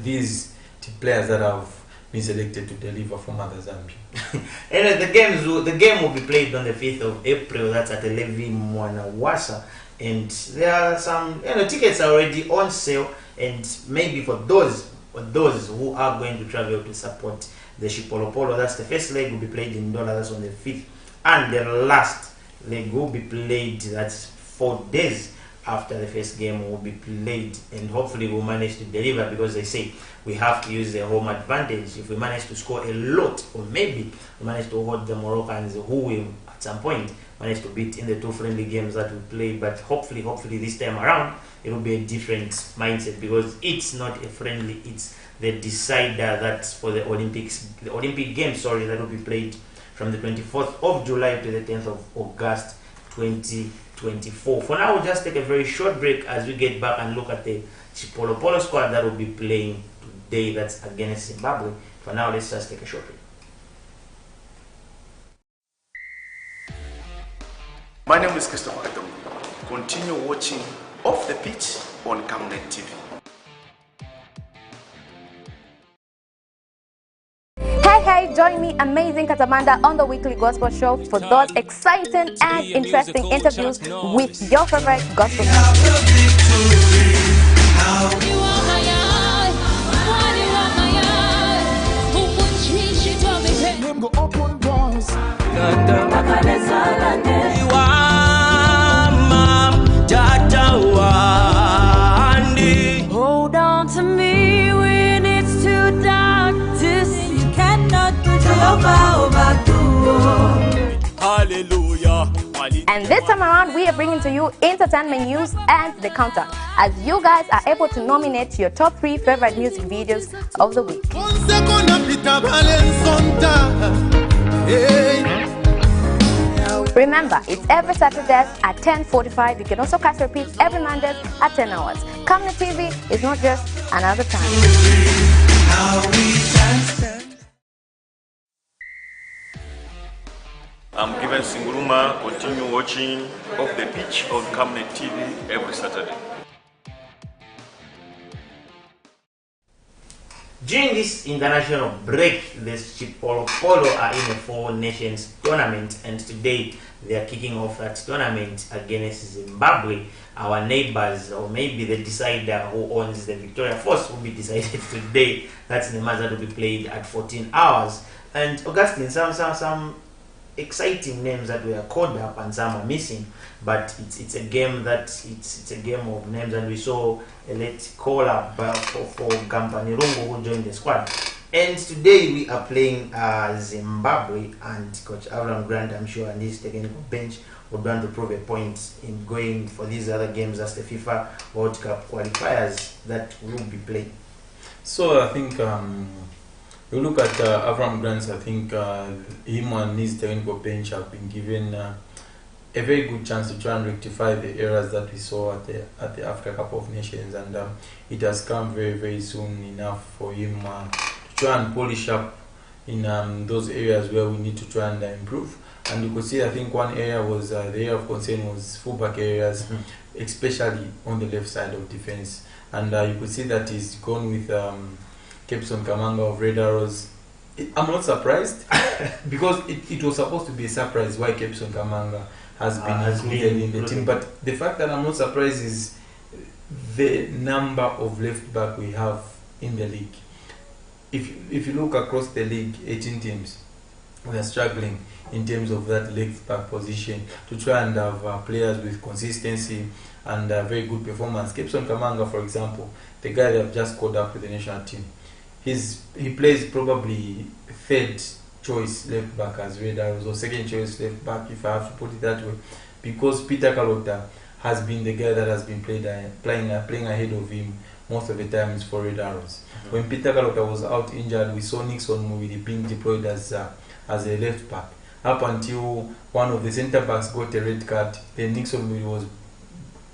these players that have been selected to deliver for Mother Zambia. And the game will be played on the 5th of April. That's at the Levi Mwanawasa. And there are some tickets are already on sale, and maybe for those who are going to travel to support the Chipolopolo, that's the first leg will be played in Ndola, that's on the 5th, and the last leg will be played, that's 4 days after the first game will be played, and hopefully we'll manage to deliver, because they say we have to use the home advantage. If we manage to score a lot, or maybe we manage to hold the Moroccans, who will at some point manage to beat in the 2 friendly games that we play. But hopefully this time around it will be a different mindset, because it's not a friendly, it's the decider that's for the Olympic Games, that will be played from the 24th of July to the 10th of August 2024. For now, we'll just take a very short break as we get back and look at the Chipolopolo squad that will be playing today, that's against Zimbabwe. For now, let's just take a short break. My name is Christopher Adom. Continue watching Off the Pitch on Camnet TV. Hey, join me, Amazing Katamanda, on the weekly gospel show for those exciting and interesting interviews with your favorite gospel Hold on to me when it's too dark to see. You cannot put your power back to Hallelujah. And this time around, we are bringing to you entertainment news and the counter, as you guys are able to nominate your top 3 favorite music videos of the week. Remember, it's every Saturday at 10:45. You can also catch repeats every Monday at 10 hours. Camnet TV is not just another time. I'm Given Singuruma. Continue watching Off the Pitch on Camnet TV every Saturday. During this international break, the Chipolo Polo are in a 4 nations tournament, and today they are kicking off that tournament against Zimbabwe, our neighbors, or maybe the decider who owns the Victoria Force will be decided today. That's the match that will be played at 14 hours. And Augustine, some exciting names that were called up and some are missing, but it's a game that it's a game of names, and we saw a late call up for Gampani Rungu who joined the squad. And today we are playing Zimbabwe, and Coach Avram Grant, I'm sure, and his technical bench would want to prove a point in going for these other games as the FIFA World Cup qualifiers that will be played. So I think you look at Avram Grant, I think him and his technical bench have been given a very good chance to try and rectify the errors that we saw at the Africa Cup of Nations, and it has come very, very soon enough for him to try and polish up in those areas where we need to try and improve. And you could see, I think one area was the area of concern was fullback areas, especially on the left side of defense. And you could see that he's gone with Kepson Kamanga of Red Arrows. I'm not surprised because it was supposed to be a surprise why Kepson Kamanga has been included in the team. But the fact that I'm not surprised is the number of left back we have in the league. If you look across the league, 18 teams, we are struggling in terms of that left back position to try and have players with consistency and very good performance. Kepson Kamanga, for example, the guy that I've just called up with the national team, he plays probably third choice left back as Red Arrows, or second choice left back, if I have to put it that way, because Peter Kalota has been the guy that has been playing ahead of him most of the times for Red Arrows. When Peter Kalota was out injured, we saw Nixon Mubidi being deployed as a left back. Up until one of the centre backs got a red card, then Nixon Mubidi was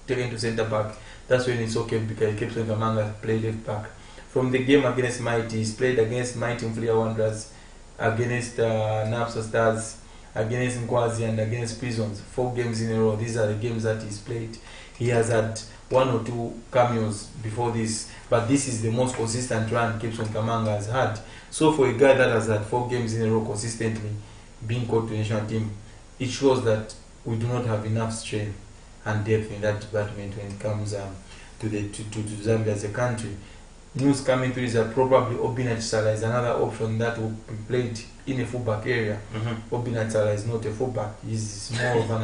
taken to centre back. That's when it's okay because Kepson Kamanga played left back. From the game against Mighty, he's played against Mighty Mflia Wanderers, against Napsa Stars, against Nkwazi, and against Prisons. 4 games in a row. These are the games that he's played. He has had 1 or 2 cameos before this, but this is the most consistent run Kepson Kamanga has had. So for a guy that has had 4 games in a row consistently being called to the national team, it shows that we do not have enough strength and depth in that department when it comes to Zambia as a country. News coming through is that probably Obinach Salah is another option that will be played in a fullback area. Obinach Salah is not a fullback; he's more of an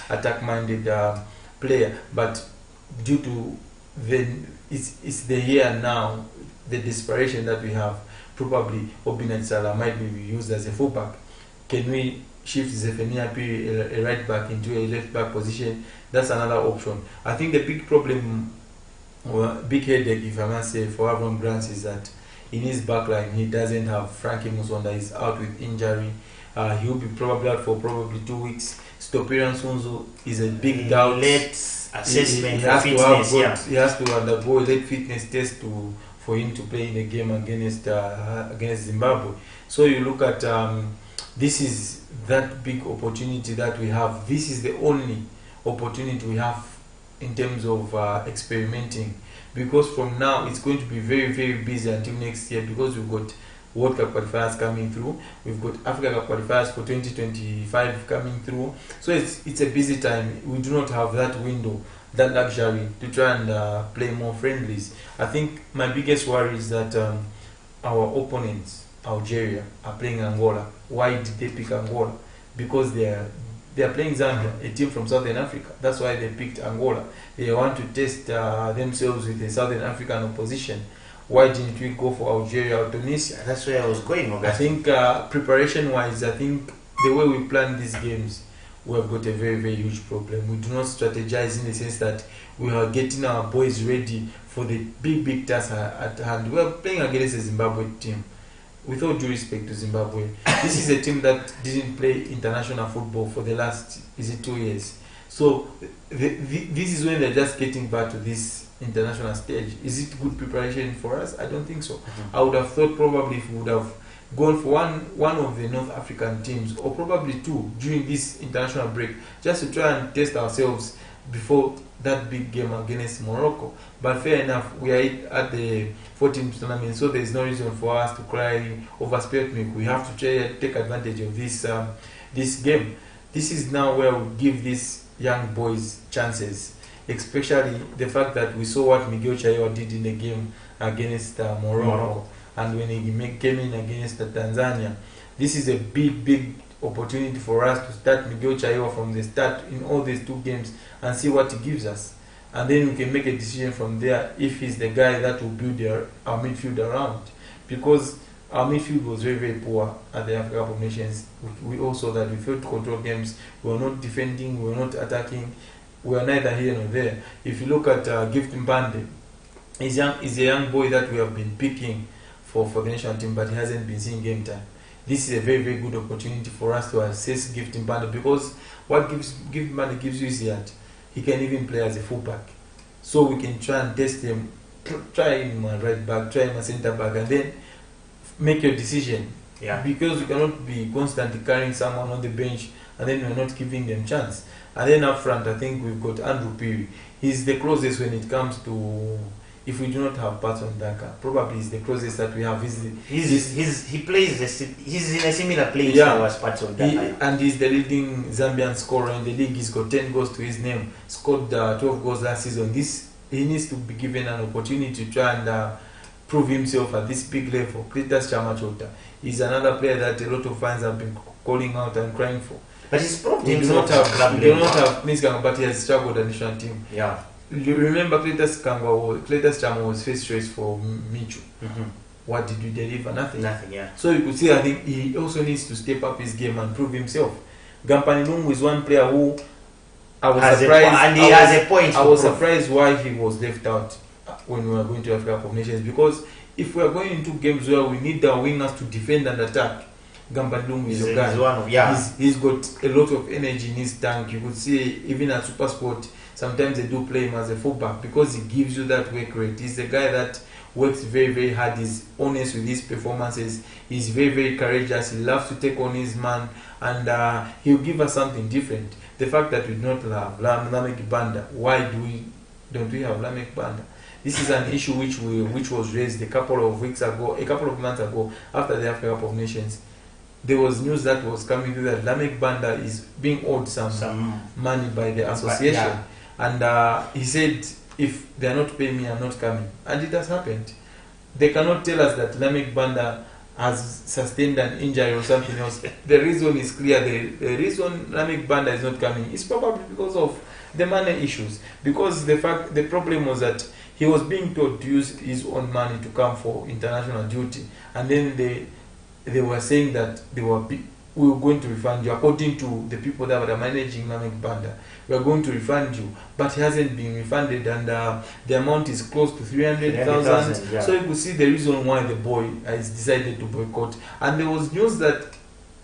attack-minded player. But due to it's the here now, the desperation that we have, probably Obinach Salah might be used as a fullback. Can we shift Zephania Piri, a right back, into a left back position? That's another option. I think the big problem, or big headache, if I must say, for Avram Grant is that in his backline he doesn't have Frankie Musonda. He's out with injury. He'll be probably out for probably 2 weeks. Stopiran Sunzu is a big doubt. Late assessment He has fitness, to have he has to undergo a late fitness test for him to play in a game against Zimbabwe. So you look at this is that big opportunity that we have. This is the only opportunity we have in terms of experimenting, because from now it's going to be very, very busy until next year, because we've got World Cup qualifiers coming through, we've got Africa Cup qualifiers for 2025 coming through, so it's a busy time. We do not have that window, that luxury to try and play more friendlies. I think my biggest worry is that our opponents, Algeria, are playing Angola. Why did they pick Angola? Because they are playing Zambia, a team from Southern Africa. That's why they picked Angola. They want to test themselves with the Southern African opposition. Why didn't we go for Algeria or Tunisia? That's where I was going. I think preparation-wise, I think the way we plan these games, we have got a very, very huge problem. We do not strategize in the sense that we are getting our boys ready for the big, big task at hand. We are playing against a Zimbabwe team. With all due respect to Zimbabwe, this is a team that didn't play international football for the last 2 years. So this is when they're just getting back to this international stage. Is it good preparation for us? I don't think so. I would have thought probably if we would have gone for one of the North African teams, or probably 2 during this international break, just to try and test ourselves before that big game against Morocco. But fair enough, we are at the 14th tournament, so there is no reason for us to cry over spilt milk. We have to take advantage of this game. This is now where we give these young boys chances, especially the fact that we saw what Miguel Chayo did in the game against Morocco, and when he came in against Tanzania. This is a big opportunity for us to start Miguel Chayo from the start in all these two games and see what he gives us. And then we can make a decision from there if he's the guy that will build our midfield around. Because our midfield was very poor at the Africa Cup of Nations. We also that we failed to control games. We were not defending, we were not attacking. We are neither here nor there. If you look at Gift Mbande, he's a young boy that we have been picking for the national team, but he hasn't been seeing game time. This is a very good opportunity for us to assess Gift Mbande, because what Gift Mbande gives you is that he can even play as a fullback. So we can try and test him, try him at right back, try him at centre back, and then make your decision. Yeah. Because you cannot be constantly carrying someone on the bench and then you're not giving them chance. And then up front, I think we've got Andrew Peary. He's the closest when it comes to, if we do not have Patson Daka, probably he's the closest that we have. He's in a similar place as Patson Daka. And he's the leading Zambian scorer in the league. He's got 10 goals to his name. Scored 12 goals last season. He needs to be given an opportunity to try and prove himself at this big level. Cletus Chamachota is another player that a lot of fans have been calling out and crying for. But he's proved himself. We do not have Prince Kanga, but he has struggled at the national team. Yeah. You remember Cletus Chama was first choice for Michu. What did we deliver? Nothing. Nothing, yeah. So you could see, I think he also needs to step up his game and prove himself. Gampani Lungu is one player who I was surprised. I was surprised why he was left out when we were going to the Africa Cup of Nations, because if we are going into games where we need our wingers to defend and attack, Gampani Lungu is your guy. He's got a lot of energy in his tank. You could see even at Super Sport, sometimes they do play him as a fullback because he gives you that work rate. He's the guy that works very hard. He's honest with his performances. He's very courageous. He loves to take on his man, and he'll give us something different. The fact that we do not have Lamek Banda, why don't we have Lamek Banda? This is an issue which was raised a couple of months ago after the Africa Cup of Nations. There was news that was coming through that Lamek Banda is being owed some money by the association. And he said, if they are not paying me, I'm not coming. And it has happened. They cannot tell us that Lamek Banda has sustained an injury or something else. The reason is clear. The reason Lamek Banda is not coming is probably because of the money issues. Because the problem was that he was being told to use his own money to come for international duty. And then they were saying that we were going to refund you. According to the people that were managing Lamek Banda, we are going to refund you, but he hasn't been refunded, and the amount is close to 300,000. So you could see the reason why the boy has decided to boycott. And there was news that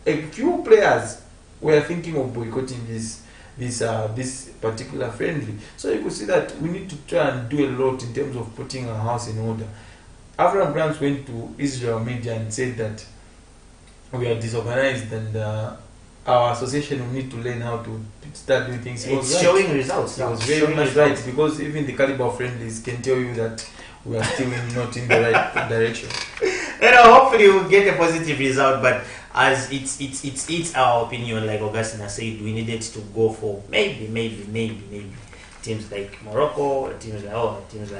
a few players were thinking of boycotting this particular friendly. So you could see that we need to try and do a lot in terms of putting our house in order. Avram Grant went to Israel media and said that we are disorganized, and our association will need to learn how to start doing things. It's showing results. It was very much right, because even the caliber of friendlies can tell you that we are still not in the right direction. Hopefully we'll get a positive result, but as it's our opinion, like Augustina said, we needed to go for maybe teams like Morocco, teams like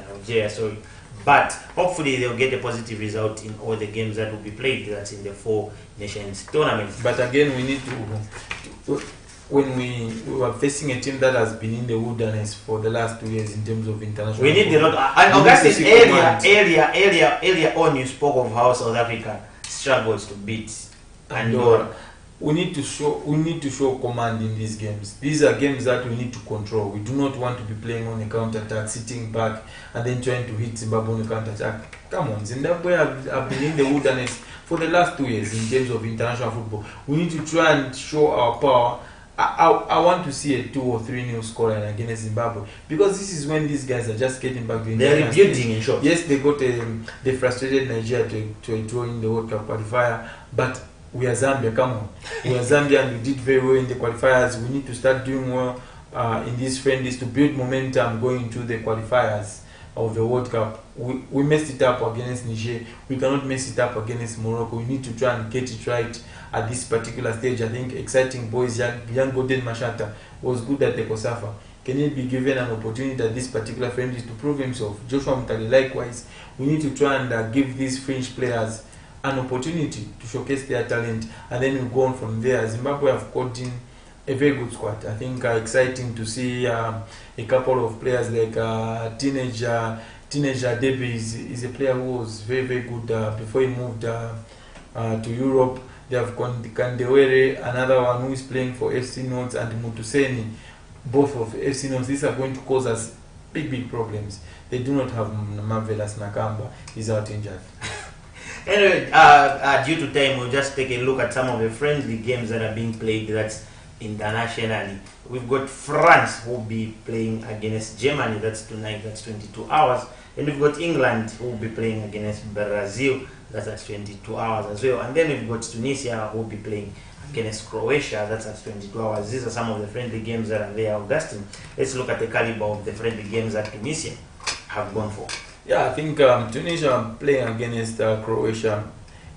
Algeria, sorry. But hopefully they'll get a positive result in all the games that will be played. That's in the 4 Nations tournament. But again, we need to when we were facing a team that has been in the wilderness for the last 2 years in terms of international. We need a lot. And Augustin, earlier on, you spoke of how South Africa struggles to beat Angola. We need to show command in these games. These are games that we need to control. We do not want to be playing on a counter-attack, sitting back and then trying to hit Zimbabwe on a counter-attack. Come on, Zimbabwe have been in the wilderness for the last 2 years in terms of international football. We need to try and show our power. I want to see a 2 or 3-0 score against Zimbabwe, because this is when these guys are just getting back to they're rebuilding in short. Yes, they got they frustrated Nigeria to a draw in the World Cup qualifier, but we are Zambia, come on. We are Zambia and we did very well in the qualifiers. We need to start doing well in these friendlies to build momentum going into the qualifiers of the World Cup. We messed it up against Niger. We cannot mess it up against Morocco. We need to try and get it right at this particular stage. I think exciting boys, young Golden Mashata was good at the Kosafa. Can he be given an opportunity at this particular friendly to prove himself? Joshua Mutale likewise. We need to try and give these French players an opportunity to showcase their talent, and then we go on from there. Zimbabwe have got in a very good squad. I think exciting to see a couple of players like teenager Debbie is a player who was very, very good before he moved to Europe. They have Kandewere, another one who is playing for FC Notes, and Mutuseni, both of FC Notes. These are going to cause us big problems. They do not have Marvelous Nakamba. He's out injured. Anyway, due to time, we'll just take a look at some of the friendly games that are being played. That's internationally. We've got France who will be playing against Germany. That's tonight. That's 22 hours. And we've got England who will be playing against Brazil. That's at 22 hours as well. And then we've got Tunisia who will be playing against Croatia. That's at 22 hours. These are some of the friendly games that are there. Augustine, let's look at the caliber of the friendly games that Tunisia have gone for. Yeah, I think Tunisia playing against Croatia.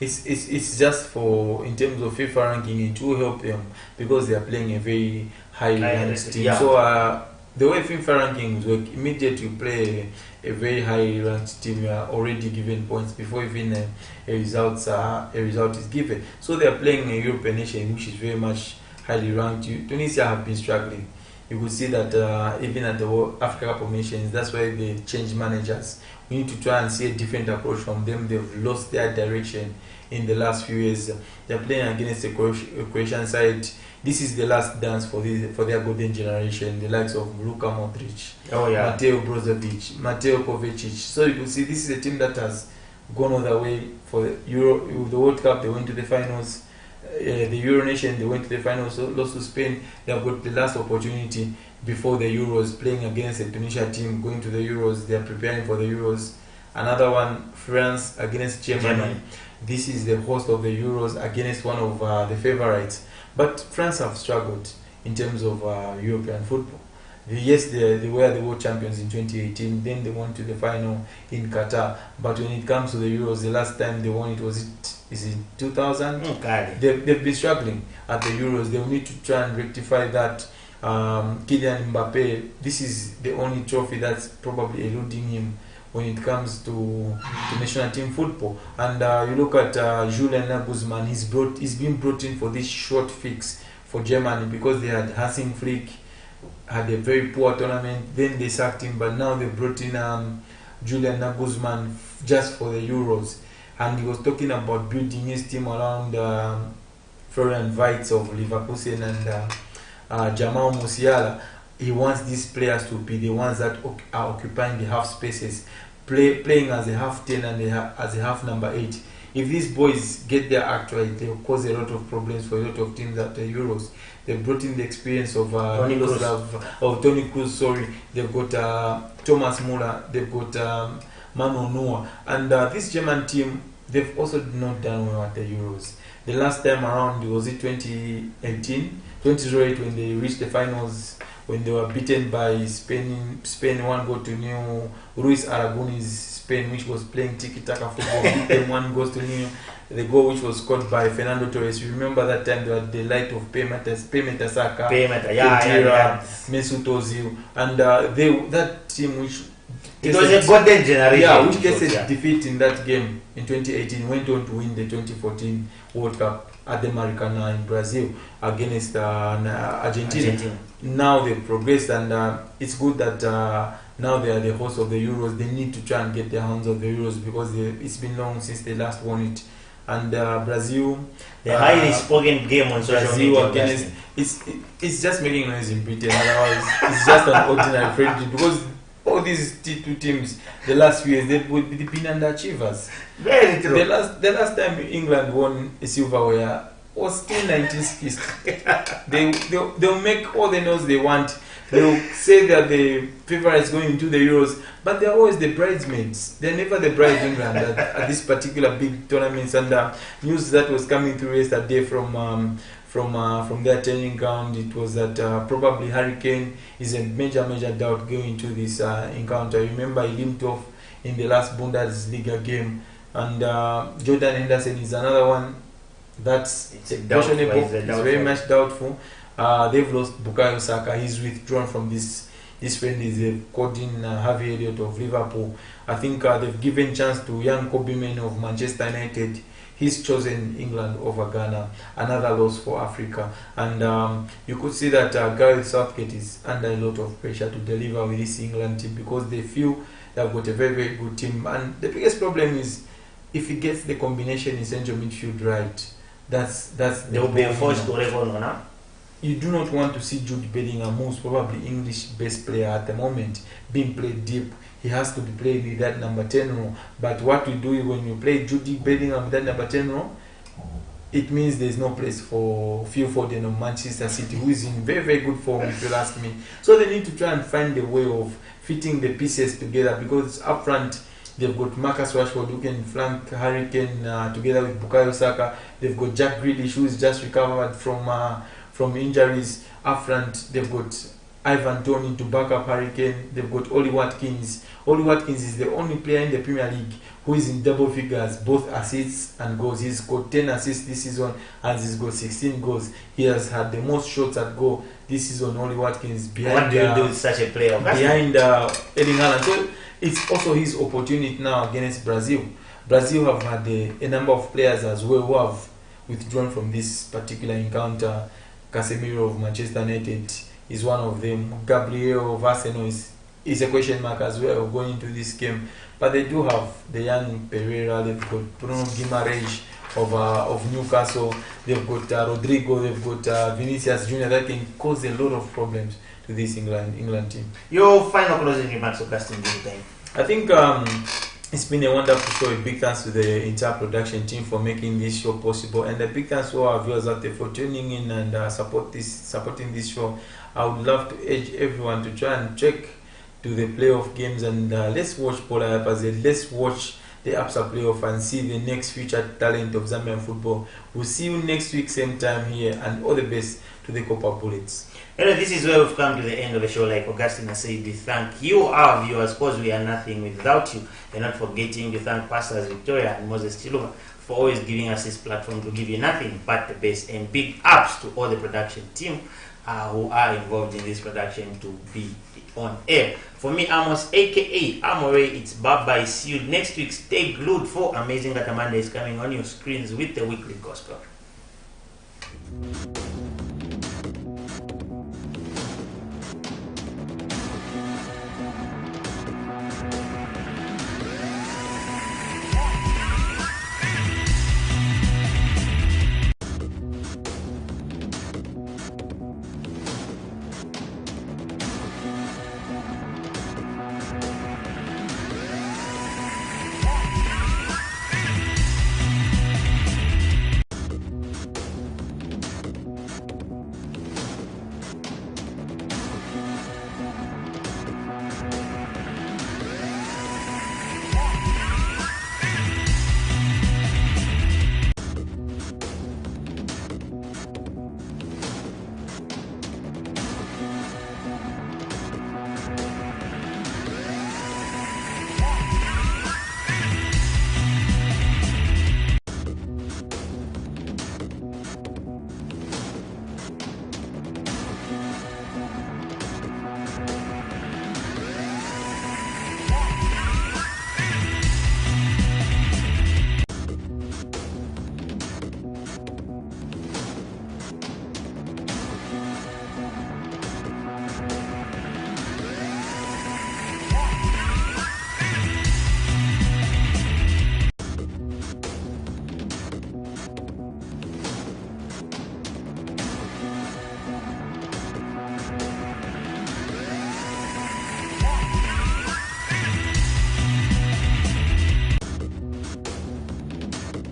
It's just for, in terms of FIFA ranking, it will help them because they are playing a very highly ranked team. Yeah. So the way FIFA rankings work, immediately you play a very highly ranked team, you are already given points before even a result is given. So they are playing a European nation which is very much highly ranked. Tunisia have been struggling. You could see that even at the Africa Cup of Nations, that's why they changed managers. We need to try and see a different approach from them. They've lost their direction in the last few years. They're playing against a Croatian side. This is the last dance for their golden generation, the likes of Luka Modric, Mateo Brozovic, Mateo Kovacic. So you can see this is a team that has gone all the way for the World Cup. They went to the finals. The Euro Nation, they went to the finals, lost to Spain. They have got the last opportunity before the Euros, playing against a Tunisia team, going to the Euros. They are preparing for the Euros. Another one, France against Germany. This is the host of the Euros against one of the favorites. But France have struggled in terms of European football. Yes, they were the world champions in 2018. Then they went to the final in Qatar. But when it comes to the Euros, the last time they won it was 2000? Okay. They've been struggling at the Euros. They will need to try and rectify that. Kylian Mbappe, this is the only trophy that's probably eluding him when it comes to national team football. And you look at Julian Nagelsmann, he's been brought in for this short fix for Germany because they had Hansi Flick, had a very poor tournament, then they sacked him, but now they brought in Julian Nagelsmann just for the Euros. And he was talking about building his team around Florian Wirtz of Leverkusen and Jamal Musiala. He wants these players to be the ones that are occupying the half spaces, playing as a half 10 and as a half number 8. If these boys get their act right, they will cause a lot of problems for a lot of teams at the Euros. They brought in the experience of Toni Kroos. They've got Thomas Muller. They've got Manu Noah. And this German team, they've also not done well at the Euros. The last time around, was it 2018? 2008 when they reached the finals, when they were beaten by Spain 1-0. Ruiz Aragonés Spain, which was playing tiki-taka football, beat them 1-0. The goal which was scored by Fernando Torres. You remember that time they were the light of Pemeta Saka, Mesut Ozil, and that team which it was a golden generation. Yeah, which gets a defeat in that game in 2018, went on to win the 2014 World Cup at the Maracanã in Brazil against Argentina. Now they've progressed, and it's good that now they are the host of the Euros. They need to try and get their hands on the Euros because it's been long since they last won it. And Brazil, the highly spoken game on social media against, it's just making noise in Britain. Otherwise, it's just an ordinary friendly because all these two teams, the last few years, they've been underachievers. Very true. The last time England won a silverware was in 1960. They'll make all the noise they want. They'll say that the favorites going into the Euros, but they're always the bridesmaids. They're never the bride England at this particular big tournaments. And news that was coming through yesterday from from their training ground. It was that probably Hurricane is a major doubt going into this encounter. Remember, he limped off in the last Bundesliga game, and Jordan Henderson is another one that's questionable. It's very much doubtful. They've lost Bukayo Saka. He's withdrawn from this friendly. They've called in Harvey Elliott of Liverpool. I think they've given chance to young Kobe Mainoo of Manchester United. He's chosen England over Ghana. Another loss for Africa. And you could see that Gareth Southgate is under a lot of pressure to deliver with this England team, because they feel they've got a very good team. And the biggest problem is if he gets the combination in central midfield right, that's they will be forced to level now. You do not want to see Jude Bellingham, who's probably English best player at the moment, being played deep. He has to be playing with that number 10 role. But what we do is when you play Jude Bellingham with that number 10 role, it means there's no place for Phil Foden of Manchester City, who is in very good form, if you'll ask me. So they need to try and find a way of fitting the pieces together, because up front they've got Marcus Rashford, who can flank Hurricane together with Bukayo Saka. They've got Jack Grealish, who's just recovered from injuries. Up front they've got Ivan Toney to back up Hurricane. They've got Ollie Watkins. Ollie Watkins is the only player in the Premier League who is in double figures, both assists and goals. He's got 10 assists this season and he's got 16 goals. He has had the most shots at goal this season, Ollie Watkins. What do you do with such a player? Behind Erling Haaland. So it's also his opportunity now against Brazil. Brazil have had a number of players as well who have withdrawn from this particular encounter. Casemiro of Manchester United is one of them. Gabriel of Arsenal is a question mark as well going into this game. But they do have the young Pereira. They've got Bruno Guimaraes of Newcastle. They've got Rodrigo. They've got Vinicius Junior. That can cause a lot of problems to this England team. Your final closing remarks, Augustine, time. I think it's been a wonderful show. A big thanks to the entire production team for making this show possible, and a big thanks to our viewers out there for tuning in and supporting this show. I would love to urge everyone to try and check to the playoff games, and let's watch Paula Yapazet. Let's watch the APSA playoff and see the next future talent of Zambian football. We'll see you next week, same time here, and all the best to the Copper Bullets. Anyway, this is where we've come to the end of the show. Like Augustine has said, we thank you, our viewers, because we are nothing without you. We're not forgetting to thank Pastors Victoria and Moses Chiluba for always giving us this platform to give you nothing but the best. And big ups to all the production team who are involved in this production to be on air. For me, Amos, aka Amore, it's bye-bye. See you next week. Stay glued for Amazing That Amanda is coming on your screens with the weekly gospel.